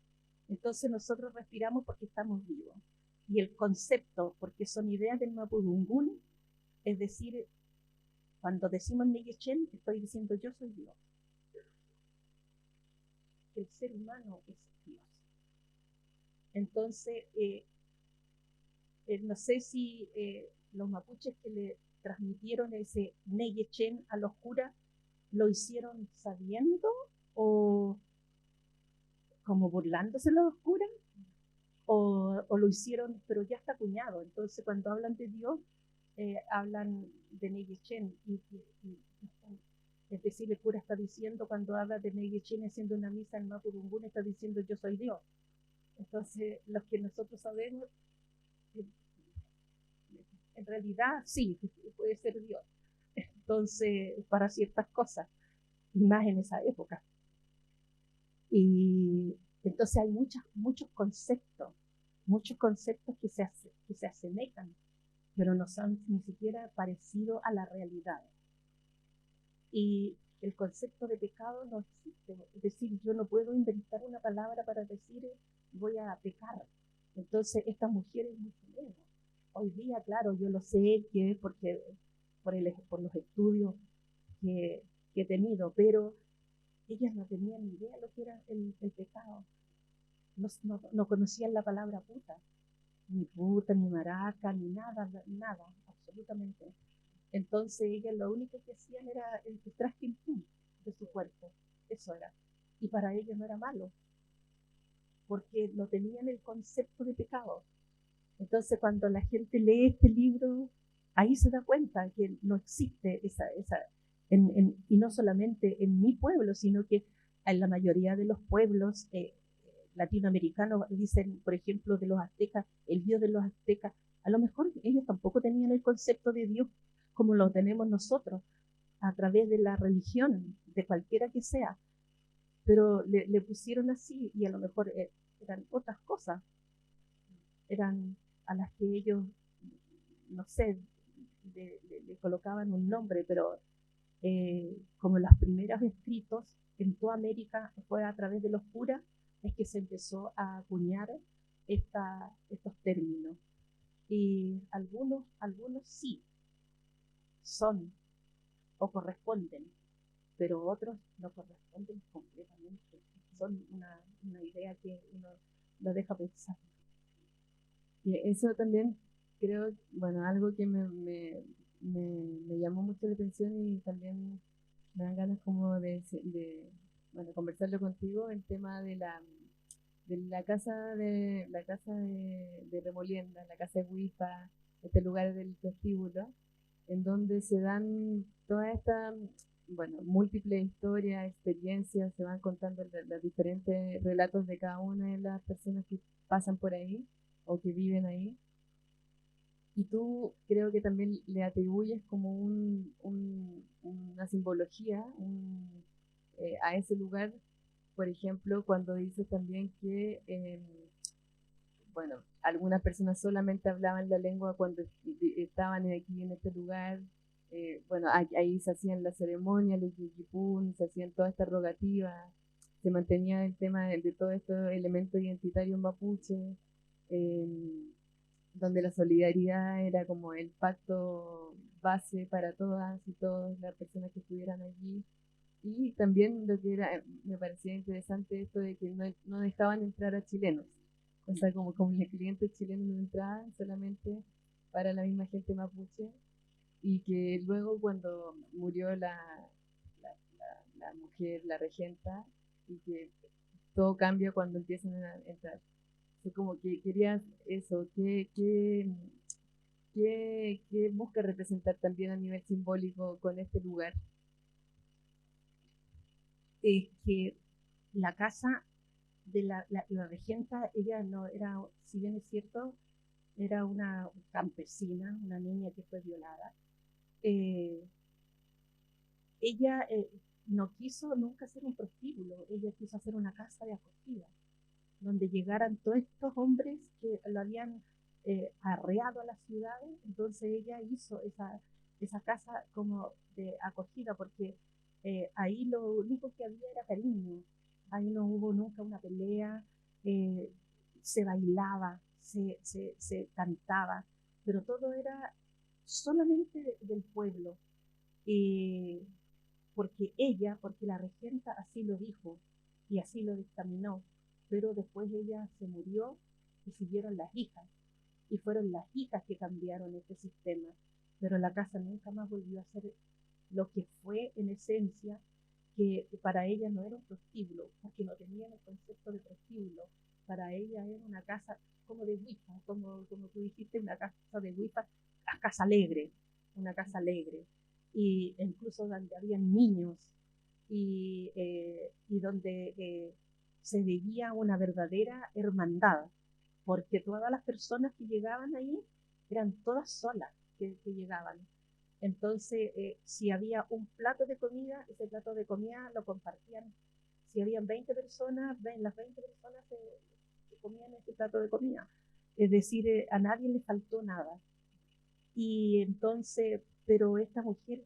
Entonces nosotros respiramos porque estamos vivos. Y el concepto, porque son ideas del Mapudungun, es decir, cuando decimos Neyechen, estoy diciendo yo soy Dios. El ser humano es Dios. Entonces, no sé si los mapuches que le transmitieron ese Neyechen a los curas lo hicieron sabiendo o como burlándose los curas, o lo hicieron, pero ya está acuñado. Entonces, cuando hablan de Dios, hablan de Neyechen. Es decir, el cura está diciendo, cuando habla de Neyechen haciendo una misa en Mapudungun, está diciendo yo soy Dios. Entonces, los que nosotros sabemos, en realidad sí, puede ser Dios. Entonces, para ciertas cosas, y más en esa época. Y entonces hay muchos conceptos que se asemejan, pero no son ni siquiera parecidos a la realidad. Y el concepto de pecado no existe. Es decir, yo no puedo inventar una palabra para decir voy a pecar. Entonces, estas mujeres mucho menos. Hoy día, claro, yo lo sé que porque por los estudios que he tenido, pero ellas no tenían ni idea de lo que era el pecado. No conocían la palabra puta, ni maraca, ni nada, absolutamente. Entonces ellas lo único que hacían era el trasking de su cuerpo, eso era. Y para ellos no era malo, porque no tenían el concepto de pecado. Entonces cuando la gente lee este libro, ahí se da cuenta que no existe y no solamente en mi pueblo, sino que en la mayoría de los pueblos latinoamericanos dicen, por ejemplo, de los aztecas, el Dios de los aztecas, a lo mejor ellos tampoco tenían el concepto de Dios como lo tenemos nosotros, a través de la religión, de cualquiera que sea, pero le pusieron así y a lo mejor eran otras cosas, eran a las que ellos, no sé, le colocaban un nombre, pero como los primeros escritos en toda América fue a través de los curas, es que se empezó a acuñar estos términos. Y algunos sí son o corresponden, pero otros no corresponden completamente. Son una idea que uno lo deja pensar. Y eso también creo, bueno, algo que me llamó mucho la atención y también me dan ganas como bueno, conversarlo contigo, el tema de la casa de Remolienda, la casa de Huipa, este lugar del vestíbulo, en donde se dan toda esta, bueno, múltiples historias, experiencias, se van contando los diferentes relatos de cada una de las personas que pasan por ahí o que viven ahí. Y tú creo que también le atribuyes como una simbología a ese lugar, por ejemplo, cuando dices también que, bueno, algunas personas solamente hablaban la lengua cuando estaban aquí en este lugar. Bueno, ahí se hacían las ceremonias, los yuyipún, se hacían todas estas rogativas, se mantenía el tema de todos estos elementos identitarios mapuche, donde la solidaridad era como el pacto base para todas y todos las personas que estuvieran allí. Y también lo que era, me parecía interesante esto de que no dejaban entrar a chilenos. O sea, como los clientes chilenos no entraban solamente para la misma gente mapuche. y que luego cuando murió la mujer, la regenta, y que todo cambia cuando empiezan a entrar. Así como que querías eso, ¿qué busca representar también a nivel simbólico con este lugar? Es que la casa de la regenta, ella no era, si bien es cierto, era una campesina, una niña que fue violada. Ella no quiso nunca hacer un prostíbulo, ella quiso hacer una casa de acogida, donde llegaran todos estos hombres que lo habían arreado a las ciudades. Entonces ella hizo esa casa como de acogida, porque ahí lo único que había era cariño, ahí no hubo nunca una pelea, eh, se bailaba, se cantaba, pero todo era solamente del pueblo. Eh, porque la regenta así lo dijo y así lo dictaminó, pero después ella se murió y siguieron las hijas, y fueron las hijas que cambiaron este sistema, pero la casa nunca más volvió a ser lo que fue en esencia, que para ella no era un prostíbulo, porque no tenían el concepto de prostíbulo, para ella era una casa como de wifa, como tú dijiste, una casa de wifa, una casa alegre, y incluso donde habían niños, y donde se vivía una verdadera hermandad, porque todas las personas que llegaban ahí eran todas solas que llegaban. Entonces, si había un plato de comida, ese plato de comida lo compartían. Si habían 20 personas, las 20 personas se comían ese plato de comida. Es decir, a nadie le faltó nada. Y entonces, pero esta mujer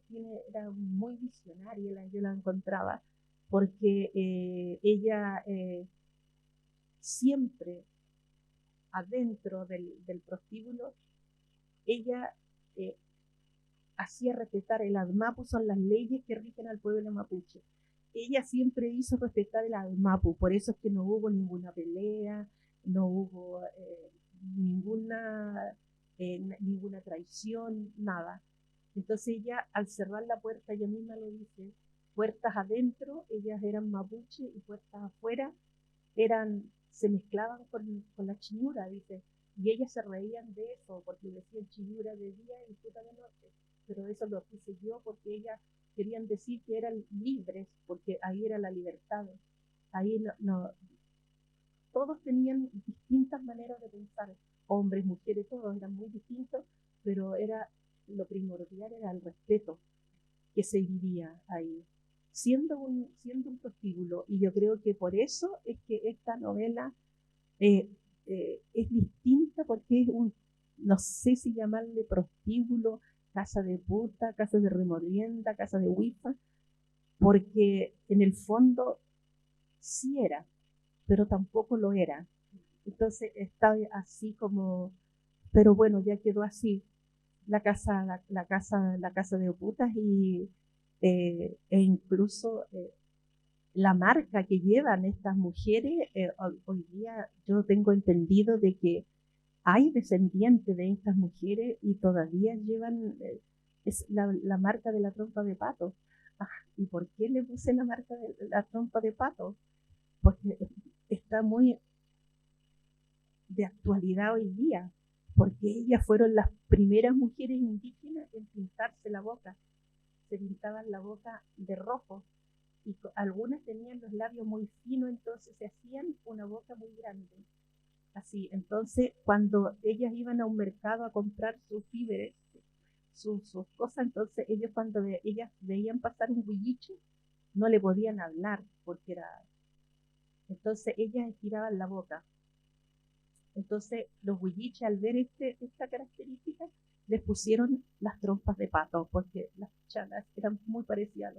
era muy visionaria, yo la encontraba, porque ella siempre adentro del prostíbulo, ella eh, hacía respetar el ADMAPU, son las leyes que rigen al pueblo mapuche. Ella siempre hizo respetar el ADMAPU, por eso es que no hubo ninguna pelea, no hubo ninguna traición, nada. Entonces ella, al cerrar la puerta, ella misma lo dice, puertas adentro, ellas eran mapuche, y puertas afuera se mezclaban con la chiñura, dice, y ellas se reían de eso, porque decían chiñura de día y puta de noche, pero eso lo puse yo porque ellas querían decir que eran libres, porque ahí era la libertad, ahí todos tenían distintas maneras de pensar, hombres, mujeres, todos eran muy distintos, pero lo primordial era el respeto que se vivía ahí, siendo un prostíbulo. Y yo creo que por eso es que esta novela es distinta, porque no sé si llamarle prostíbulo, casa de puta, casa de remorienda, casa de wifa, porque en el fondo sí era, pero tampoco lo era. Entonces está así como, pero bueno, ya quedó así la casa de putas, e incluso la marca que llevan estas mujeres, hoy día yo tengo entendido de que hay descendientes de estas mujeres y todavía llevan es la marca de la trompa de pato. Ah, ¿y por qué le puse la marca de la trompa de pato? Porque está muy de actualidad hoy día, porque ellas fueron las primeras mujeres indígenas en pintarse la boca. Se pintaban la boca de rojo, y algunas tenían los labios muy finos, entonces se hacían una boca muy grande. Así, entonces cuando ellas iban a un mercado a comprar sus víveres, sus cosas, entonces ellos cuando ellas veían pasar un huilliche, no le podían hablar, porque era... Entonces ellas estiraban la boca. Entonces los huilliches, al ver esta característica, les pusieron las trompas de pato, porque las chalas eran muy parecidas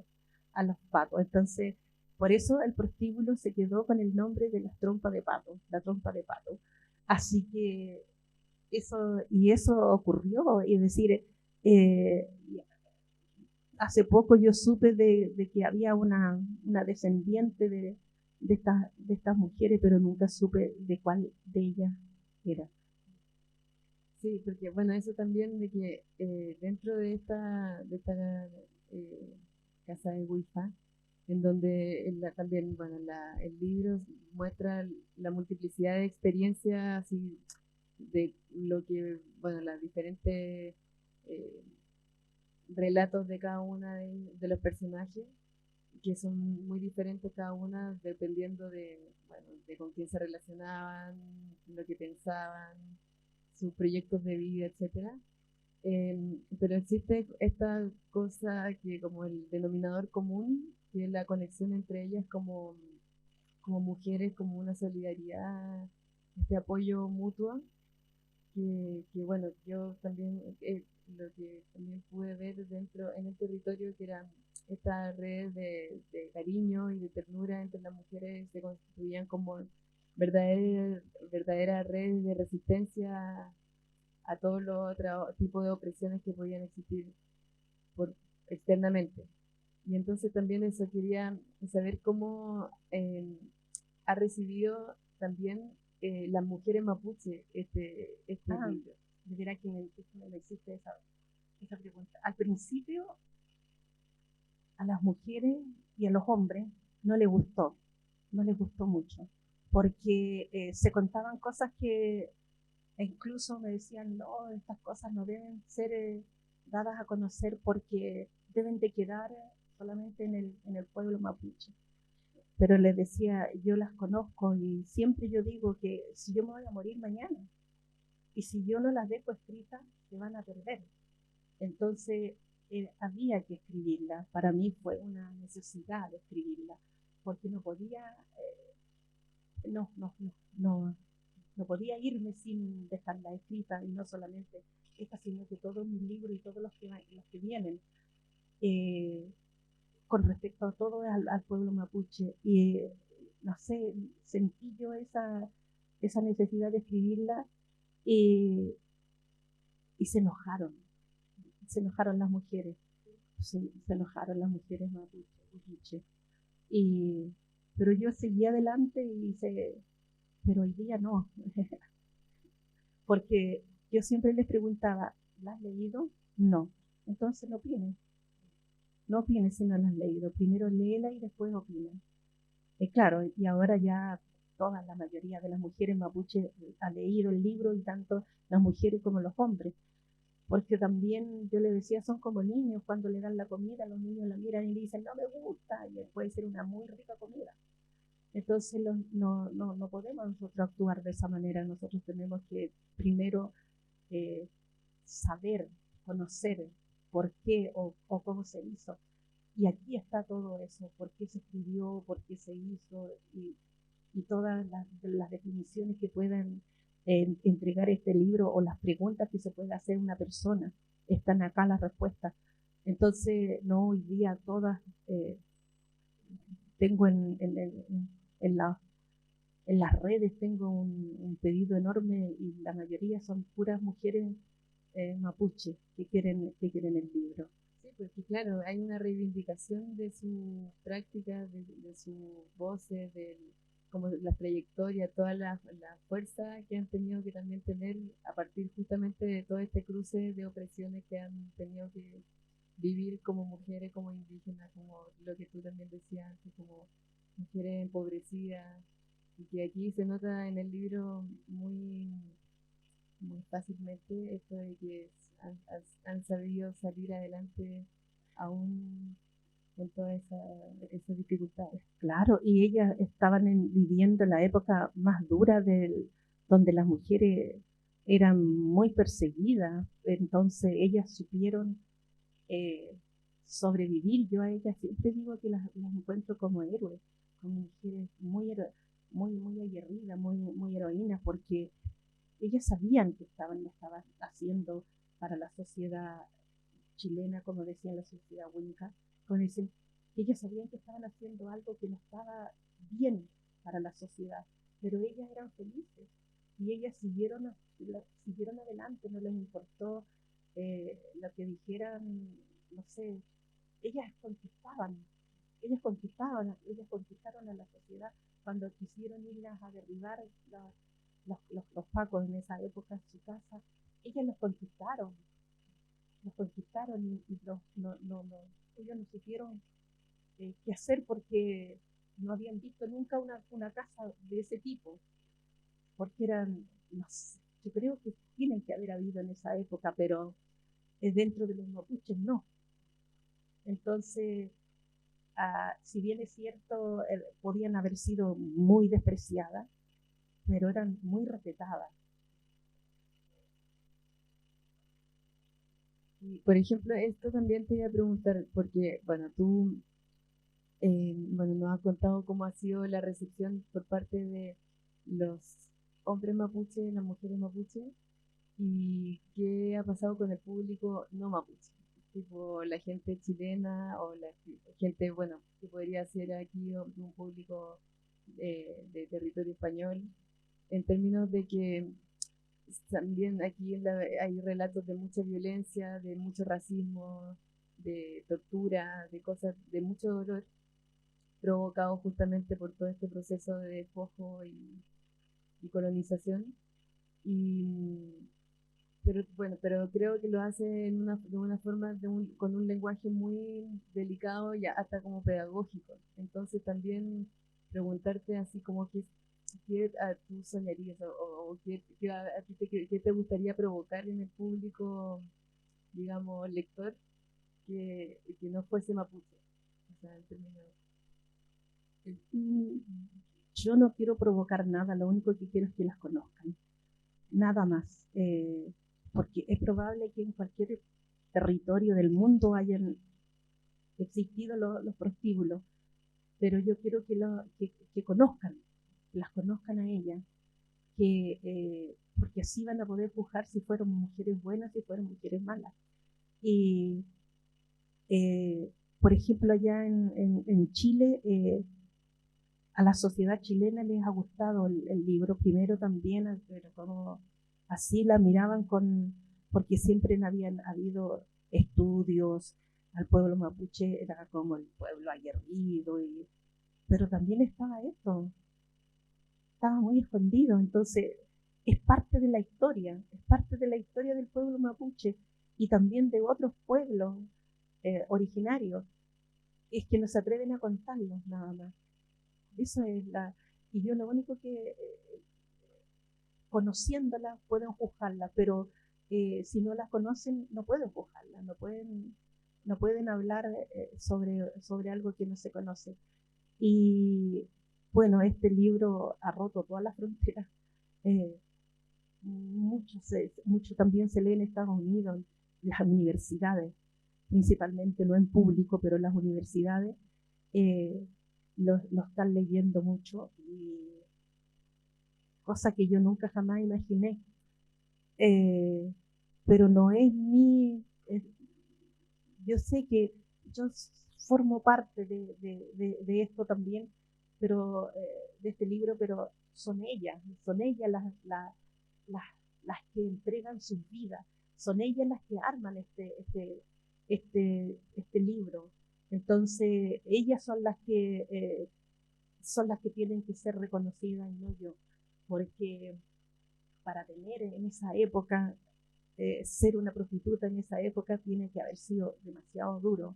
a los patos. Entonces, por eso el prostíbulo se quedó con el nombre de las trompas de pato, la trompa de pato. Así que eso ocurrió, es decir, hace poco yo supe de que había una descendiente de estas mujeres, pero nunca supe de cuál de ellas era. Sí, porque bueno, eso también de que dentro de esta eh, casa de Wifa, en donde también, bueno, el libro muestra la multiplicidad de experiencias así de lo que, bueno, las diferentes eh, relatos de cada una de los personajes, que son muy diferentes cada una dependiendo de, bueno, de con quién se relacionaban, lo que pensaban, sus proyectos de vida, etcétera. Pero existe esta cosa que como el denominador común, que es la conexión entre ellas como mujeres, como una solidaridad, este apoyo mutuo, que bueno, yo también, lo que también pude ver dentro en el territorio, que eran estas redes de cariño y de ternura entre las mujeres, se constituían como verdaderas redes de resistencia a todos los otros tipos de opresiones que podían existir por, externamente. Y entonces también eso quería saber cómo ha recibido también las mujeres mapuche este libro. De veras que me hiciste esa pregunta. Al principio, a las mujeres y a los hombres no les gustó, no les gustó mucho, porque se contaban cosas que incluso me decían, no, estas cosas no deben ser dadas a conocer porque deben de quedar solamente en el pueblo mapuche. Pero les decía, yo las conozco y siempre yo digo que si yo me voy a morir mañana y si yo no las dejo escritas, se van a perder. Entonces había que escribirla. Para mí fue una necesidad de escribirla, porque no podía, no, no, no, no, no podía irme sin dejarla escrita, y no solamente esta, sino que todos mis libros y todos los que vienen, eh, con respecto a todo al pueblo mapuche. Y no sé, sentí yo esa necesidad de escribirla, y, y se enojaron las mujeres, sí, se enojaron las mujeres mapuche. Y, pero yo seguí adelante pero hoy día no, porque yo siempre les preguntaba, ¿la has leído? No. Entonces no opines, no opines si no la has leído. Primero léela y después opina. Claro, y ahora ya la mayoría de las mujeres mapuche ha leído el libro, y tanto las mujeres como los hombres. Porque también yo le decía, son como niños, cuando le dan la comida, los niños la miran y le dicen, no me gusta, y puede ser una muy rica comida. Entonces no podemos nosotros actuar de esa manera. Nosotros tenemos que primero eh, saber, conocer por qué o cómo se hizo. Y aquí está todo eso, por qué se escribió, por qué se hizo, y todas las definiciones que puedan entregar este libro, o las preguntas que se puede hacer una persona. Están acá las respuestas. Entonces, no, hoy día todas, tengo en, la, en las redes, tengo un pedido enorme, y la mayoría son puras mujeres mapuche que quieren el libro. Sí, porque claro, hay una reivindicación de su práctica, de sus voces, como la trayectoria, toda la fuerza que han tenido que también tener a partir justamente de todo este cruce de opresiones que han tenido que vivir como mujeres, como indígenas, como lo que tú también decías antes, como mujeres empobrecidas, y que aquí se nota en el libro muy fácilmente esto de que han sabido salir adelante aún con todas esas dificultades. Claro, y ellas estaban viviendo la época más dura donde las mujeres eran muy perseguidas. Entonces ellas supieron eh, sobrevivir. Yo a ellas siempre digo que las encuentro como héroes, como mujeres muy aguerridas, muy heroínas, porque ellas sabían que estaban haciendo para la sociedad chilena, como decían la sociedad winca, como dicen, ellas sabían que estaban haciendo algo que no estaba bien para la sociedad, pero ellas eran felices, y ellas siguieron adelante, no les importó lo que dijeran, no sé, ellas conquistaban, ellas conquistaron a la sociedad cuando quisieron irlas a derribar los pacos en esa época en su casa. ellas los conquistaron y ellos no supieron qué hacer porque no habían visto nunca una casa de ese tipo, porque eran, no sé, yo creo que tienen que haber habido en esa época, pero dentro de los mapuches no. Entonces, si bien es cierto, podían haber sido muy despreciadas, pero eran muy respetadas. Y, por ejemplo, esto también te iba a preguntar, porque, bueno, tú bueno, nos has contado cómo ha sido la recepción por parte de los hombres mapuche, las mujeres mapuche, y qué ha pasado con el público no mapuche, tipo la gente chilena o la gente, bueno, que podría ser aquí un público de territorio español, en términos de que también aquí hay relatos de mucha violencia, de mucho racismo, de tortura, de cosas, de mucho dolor provocado justamente por todo este proceso de despojo y colonización. Y, pero bueno, pero creo que lo hace de una forma, con un lenguaje muy delicado y hasta como pedagógico. Entonces también preguntarte así como qué tú soñarías o qué a ti qué te gustaría provocar en el público, digamos, lector, que no fuese mapuche. O sea, en términos... Yo no quiero provocar nada, lo único que quiero es que las conozcan, nada más, porque es probable que en cualquier territorio del mundo hayan existido los prostíbulos, pero yo quiero que conozcan, que las conozcan a ellas, porque así van a poder juzgar si fueron mujeres buenas, si fueron mujeres malas. Y, por ejemplo, allá en Chile, a la sociedad chilena les ha gustado el libro, primero también, pero como así la miraban porque siempre habían habido estudios, al pueblo mapuche era como el pueblo aguerrido, pero también estaba esto, estaba muy escondido, entonces es parte de la historia, es parte de la historia del pueblo mapuche y también de otros pueblos originarios, es que no se atreven a contarlos nada más. Eso es y yo lo único que conociéndola pueden juzgarla, pero si no las conocen no pueden juzgarla, no pueden hablar sobre algo que no se conoce. Y bueno, este libro ha roto todas las fronteras. Mucho también se lee en Estados Unidos, en las universidades, principalmente no en público, pero en las universidades lo están leyendo mucho, y cosa que yo nunca jamás imaginé. Pero no es yo sé que yo formo parte de esto también, pero de este libro, pero son ellas las, las que entregan sus vidas, son ellas las que arman este libro. Entonces, ellas son las que tienen que ser reconocidas y no yo, porque para tener en esa época, ser una prostituta en esa época tiene que haber sido demasiado duro,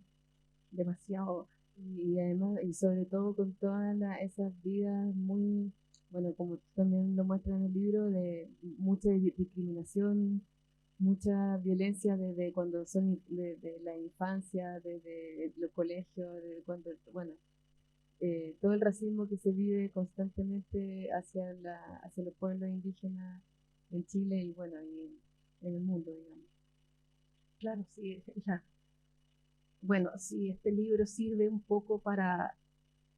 demasiado. Y además, y sobre todo con todas esas vidas muy, bueno, como tú también lo muestras en el libro, de mucha discriminación, mucha violencia desde cuando son de la infancia, desde los colegios, desde cuando, bueno, todo el racismo que se vive constantemente hacia los pueblos indígenas en Chile y bueno, y en el mundo, digamos. Claro, sí, ya. Bueno, sí, este libro sirve un poco para,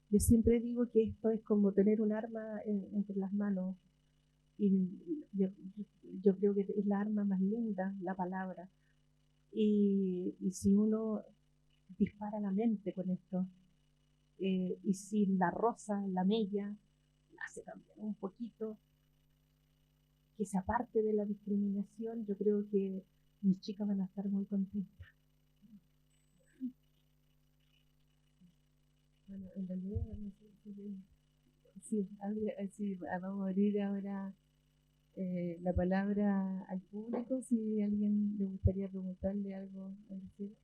yo siempre digo que esto es como tener un arma entre las manos, y yo creo que es la arma más linda, la palabra, y si uno dispara la mente con esto, y si la rosa, la mella, hace cambiar un poquito, que se aparte de la discriminación, yo creo que mis chicas van a estar muy contentas. Bueno, en realidad, no sé, sí, vamos a abrir ahora la palabra al público si alguien le gustaría preguntarle algo a Graciela.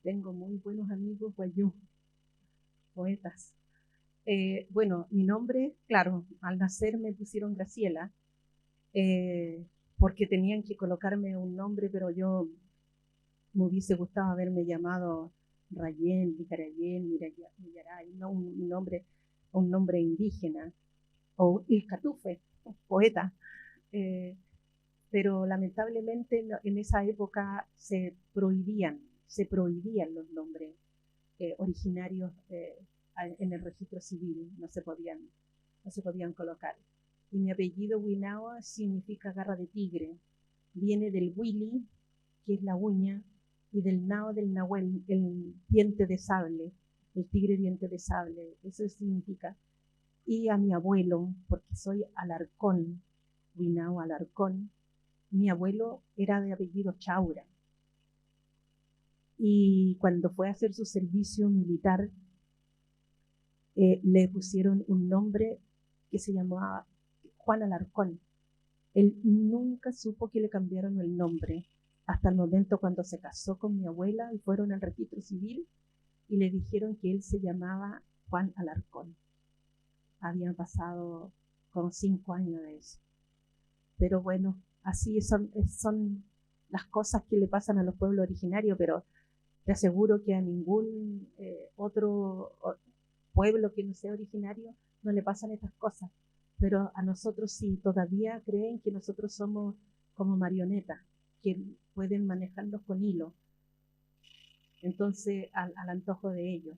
Tengo muy buenos amigos guayú, poetas. Bueno, mi nombre, claro, al nacer me pusieron Graciela, porque tenían que colocarme un nombre, pero yo me hubiese gustado haberme llamado Rayén, Vicarayén, Millaray, no un nombre indígena, o Ilcatufe, poeta. Eh, pero lamentablemente en esa época se prohibían los nombres originarios en el registro civil, no se podían colocar. Y mi apellido Winawa significa garra de tigre, viene del Willy, que es la uña, y del Nao del Nahuel, el diente de sable, el tigre diente de sable, eso significa. Y a mi abuelo, porque soy Alarcón, Winao Alarcón, mi abuelo era de apellido Chaura. Y cuando fue a hacer su servicio militar, le pusieron un nombre que se llamaba Juan Alarcón. Él nunca supo que le cambiaron el nombre hasta el momento cuando se casó con mi abuela y fueron al registro civil y le dijeron que él se llamaba Juan Alarcón. Habían pasado como 5 años de eso. Pero bueno, así son las cosas que le pasan a los pueblos originarios, pero te aseguro que a ningún otro pueblo que no sea originario no le pasan estas cosas. Pero a nosotros sí, todavía creen que nosotros somos como marionetas, que pueden manejarnos con hilo. Entonces, al antojo de ellos.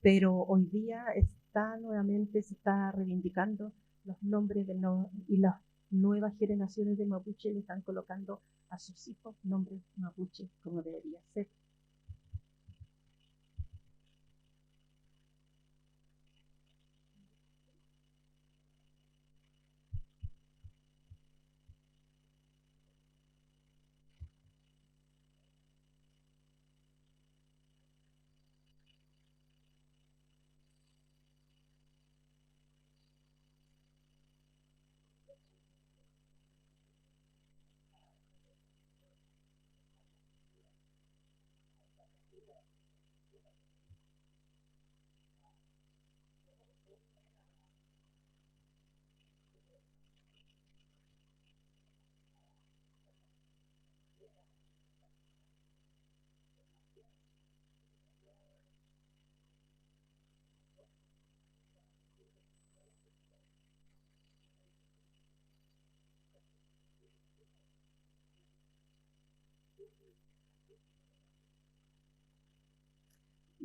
Pero hoy día se está reivindicando los nombres y las nuevas generaciones de mapuche le están colocando a sus hijos nombres mapuche como debería ser.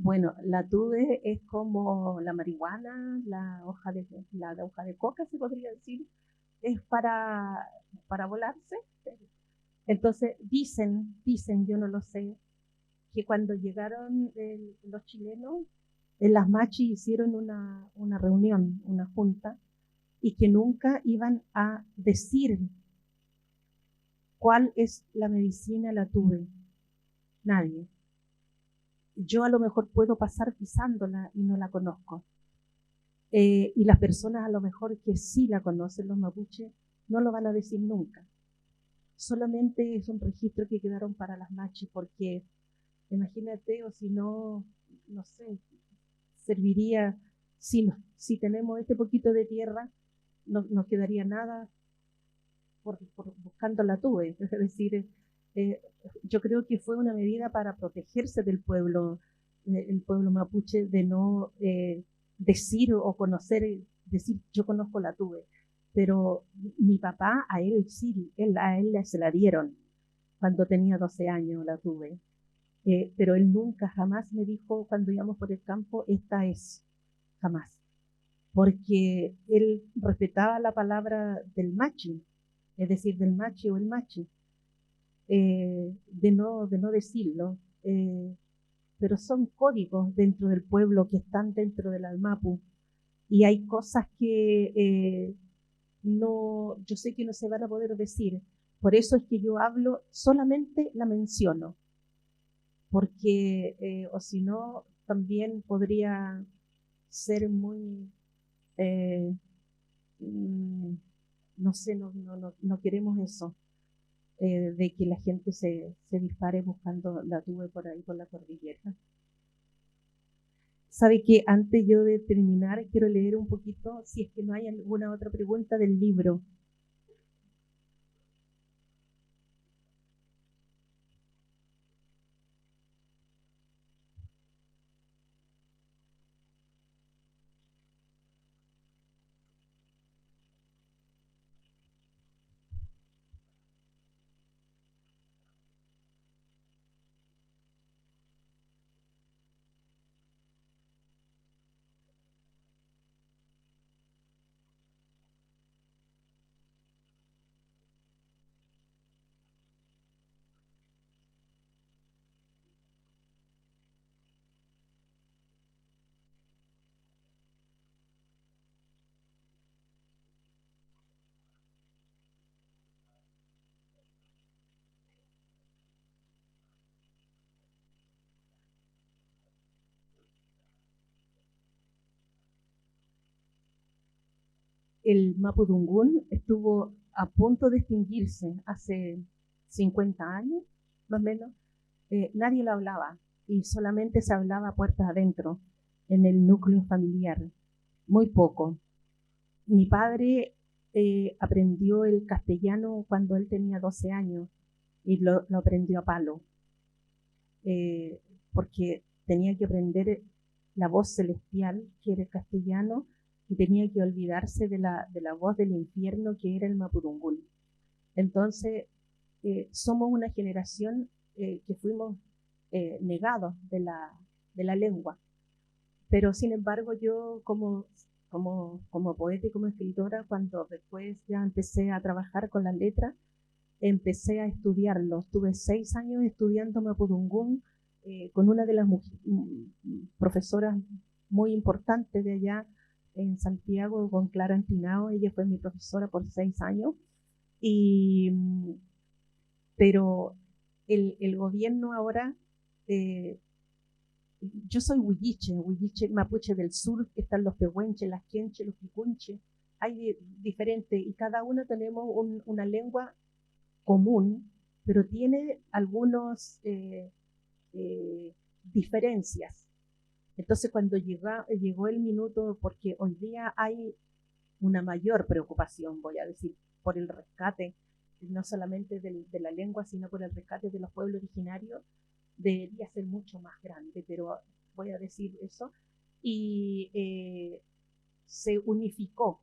Bueno, la tuve es como la marihuana, la hoja de coca, se podría decir, es para volarse. Entonces, yo no lo sé, que cuando llegaron los chilenos, en las Machis hicieron una reunión, una junta, y que nunca iban a decir cuál es la medicina la tuve. Nadie. Yo a lo mejor puedo pasar pisándola y no la conozco. Y las personas a lo mejor que sí la conocen, los mapuches, no lo van a decir nunca. Solamente es un registro que quedaron para las Machis, porque imagínate, o si no, no sé, serviría, si tenemos este poquito de tierra, no quedaría nada por buscando la tuve. Es decir, eh, yo creo que fue una medida para protegerse del pueblo, el pueblo mapuche, de no decir o conocer, decir yo conozco la tuve. Pero mi papá, a él sí, a él se la dieron cuando tenía 12 años, la tuve. Pero él nunca, jamás me dijo cuando íbamos por el campo, esta es, jamás. Porque él respetaba la palabra del machi, es decir, del machi o el machi, de no decirlo. Pero son códigos dentro del pueblo que están dentro del Almapu. Y hay cosas que no, yo sé que no se van a poder decir. Por eso es que yo hablo, solamente la menciono. Porque, o si no, también podría ser muy, eh, no sé, no queremos eso, de que la gente se dispare buscando la tuve por ahí, por la cordillera. Sabe que antes yo de terminar, quiero leer un poquito, si es que no hay alguna otra pregunta del libro. El mapudungún estuvo a punto de extinguirse hace 50 años, más o menos. Nadie lo hablaba y solamente se hablaba puertas adentro, en el núcleo familiar, muy poco. Mi padre aprendió el castellano cuando él tenía 12 años y lo aprendió a palo, porque tenía que aprender la voz celestial, que era el castellano, y tenía que olvidarse de la voz del infierno, que era el mapudungún. Entonces, somos una generación que fuimos negados de la lengua. Pero, sin embargo, yo como poeta y como escritora, cuando después ya empecé a trabajar con las letras, empecé a estudiarlo. Estuve 6 años estudiando mapudungún con una de las profesoras muy importantes de allá en Santiago, con Clara Antinao. Ella fue mi profesora por 6 años. Pero el gobierno ahora, yo soy huilliche mapuche del sur, están los pehuenches, las quenches, los picunches, hay diferentes, y cada uno tenemos una lengua común, pero tiene algunas diferencias. Entonces, cuando llegó el minuto, porque hoy día hay una mayor preocupación, voy a decir, por el rescate, no solamente de la lengua, sino por el rescate de los pueblos originarios, debería ser mucho más grande, pero voy a decir eso, y se unificó.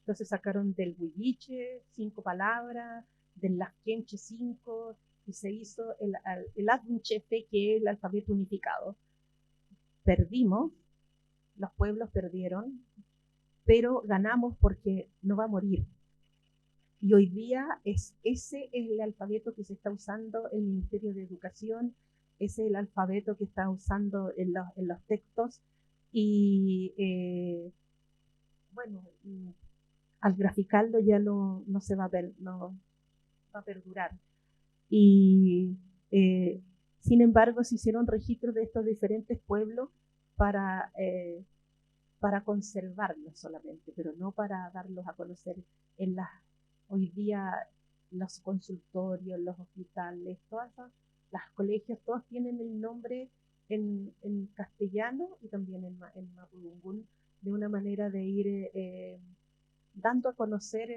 Entonces sacaron del huilliche 5 palabras, del lasquenche 5, y se hizo el adunchefe, que es el alfabeto unificado. perdimos, los pueblos perdieron, pero ganamos porque no va a morir. Y hoy día ese es el alfabeto que se está usando el Ministerio de Educación, ese es el alfabeto que está usando en los textos, y bueno, al graficarlo ya no se va a ver, no va a perdurar. Y sin embargo se hicieron registros de estos diferentes pueblos para conservarlos solamente, pero no para darlos a conocer en hoy día los consultorios, los hospitales, todas las colegios, todos tienen el nombre en castellano y también en mapudungún, de una manera de ir dando a conocer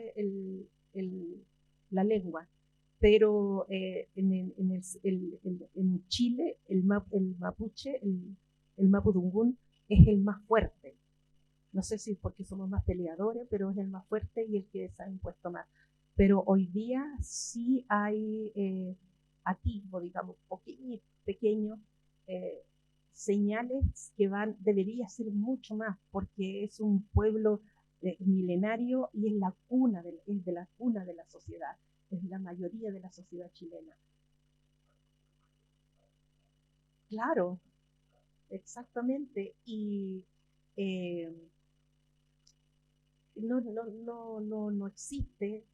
la lengua. Pero en Chile el mapuche, el mapudungún es el más fuerte. No sé si es porque somos más peleadores, pero es el más fuerte y el que se ha impuesto más. Pero hoy día sí hay atisbo, digamos, pequeños señales que debería ser mucho más, porque es un pueblo milenario y es la cuna es de la cuna de la sociedad, es la mayoría de la sociedad chilena. Claro, exactamente. Y no existe,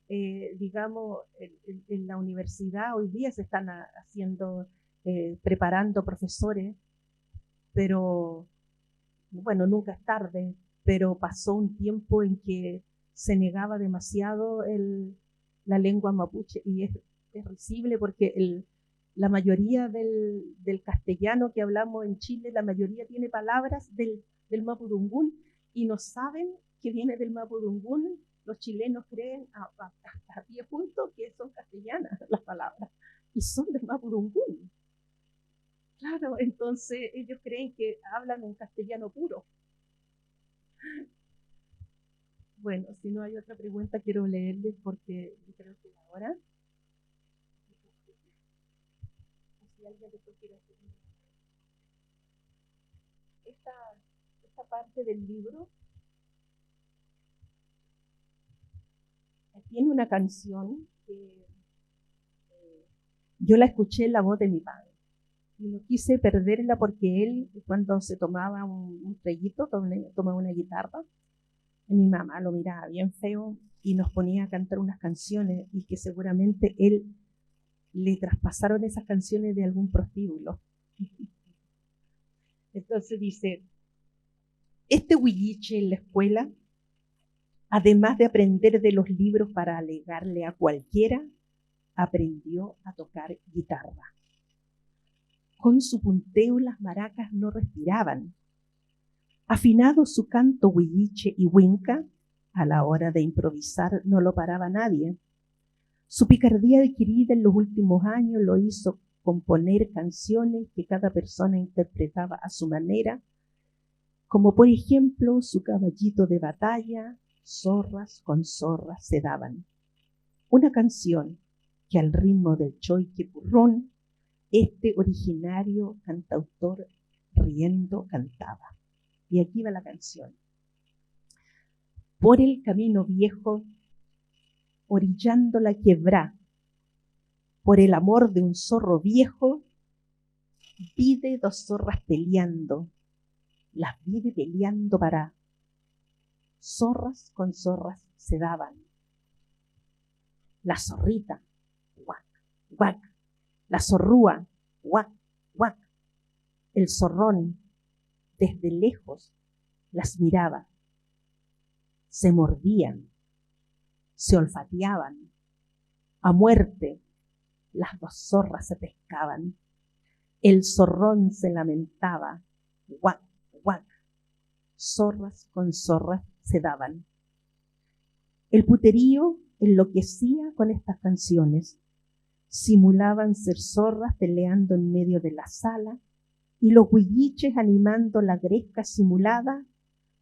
digamos, en la universidad hoy día se están preparando profesores, pero bueno, nunca es tarde, pero pasó un tiempo en que se negaba demasiado la lengua mapuche, y es risible porque la mayoría del castellano que hablamos en Chile, la mayoría tiene palabras del mapudungún y no saben que viene del mapudungún. Los chilenos creen hasta 10 puntos que son castellanas las palabras y son del mapudungún. Claro, entonces ellos creen que hablan un castellano puro. Bueno, si no hay otra pregunta, quiero leerles porque yo creo que ahora. Si alguien después quiere hacer esta parte del libro tiene una canción que yo la escuché en la voz de mi padre y no quise perderla porque él, cuando se tomaba un traguito, tomaba una guitarra, y mi mamá lo miraba bien feo y nos ponía a cantar unas canciones, y que seguramente él le traspasaron esas canciones de algún prostíbulo. Entonces dice: este huilliche en la escuela, además de aprender de los libros para alegarle a cualquiera, aprendió a tocar guitarra. Con su punteo las maracas no respiraban. Afinado su canto huilliche y huinca, a la hora de improvisar no lo paraba nadie. Su picardía adquirida en los últimos años lo hizo componer canciones que cada persona interpretaba a su manera, como por ejemplo su caballito de batalla, zorras con zorras se daban. Una canción que al ritmo del choique purrón, este originario cantautor riendo cantaba. Y aquí va la canción. Por el camino viejo, orillando la quebrá, por el amor de un zorro viejo, vide dos zorras peleando, las vide peleando para zorras con zorras se daban. La zorrita, guac, guac, la zorrúa, guac, guac, el zorrón desde lejos las miraba, se mordían, se olfateaban, a muerte las dos zorras se pescaban, el zorrón se lamentaba, guac, guac, zorras con zorras se daban. El puterío enloquecía con estas canciones, simulaban ser zorras peleando en medio de la sala, y los huilliches animando la gresca simulada,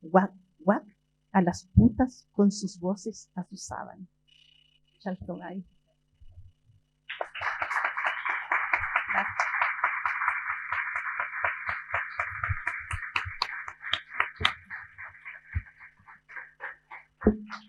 guac, guac, a las putas con sus voces asusaban. Chaltogay. Gracias.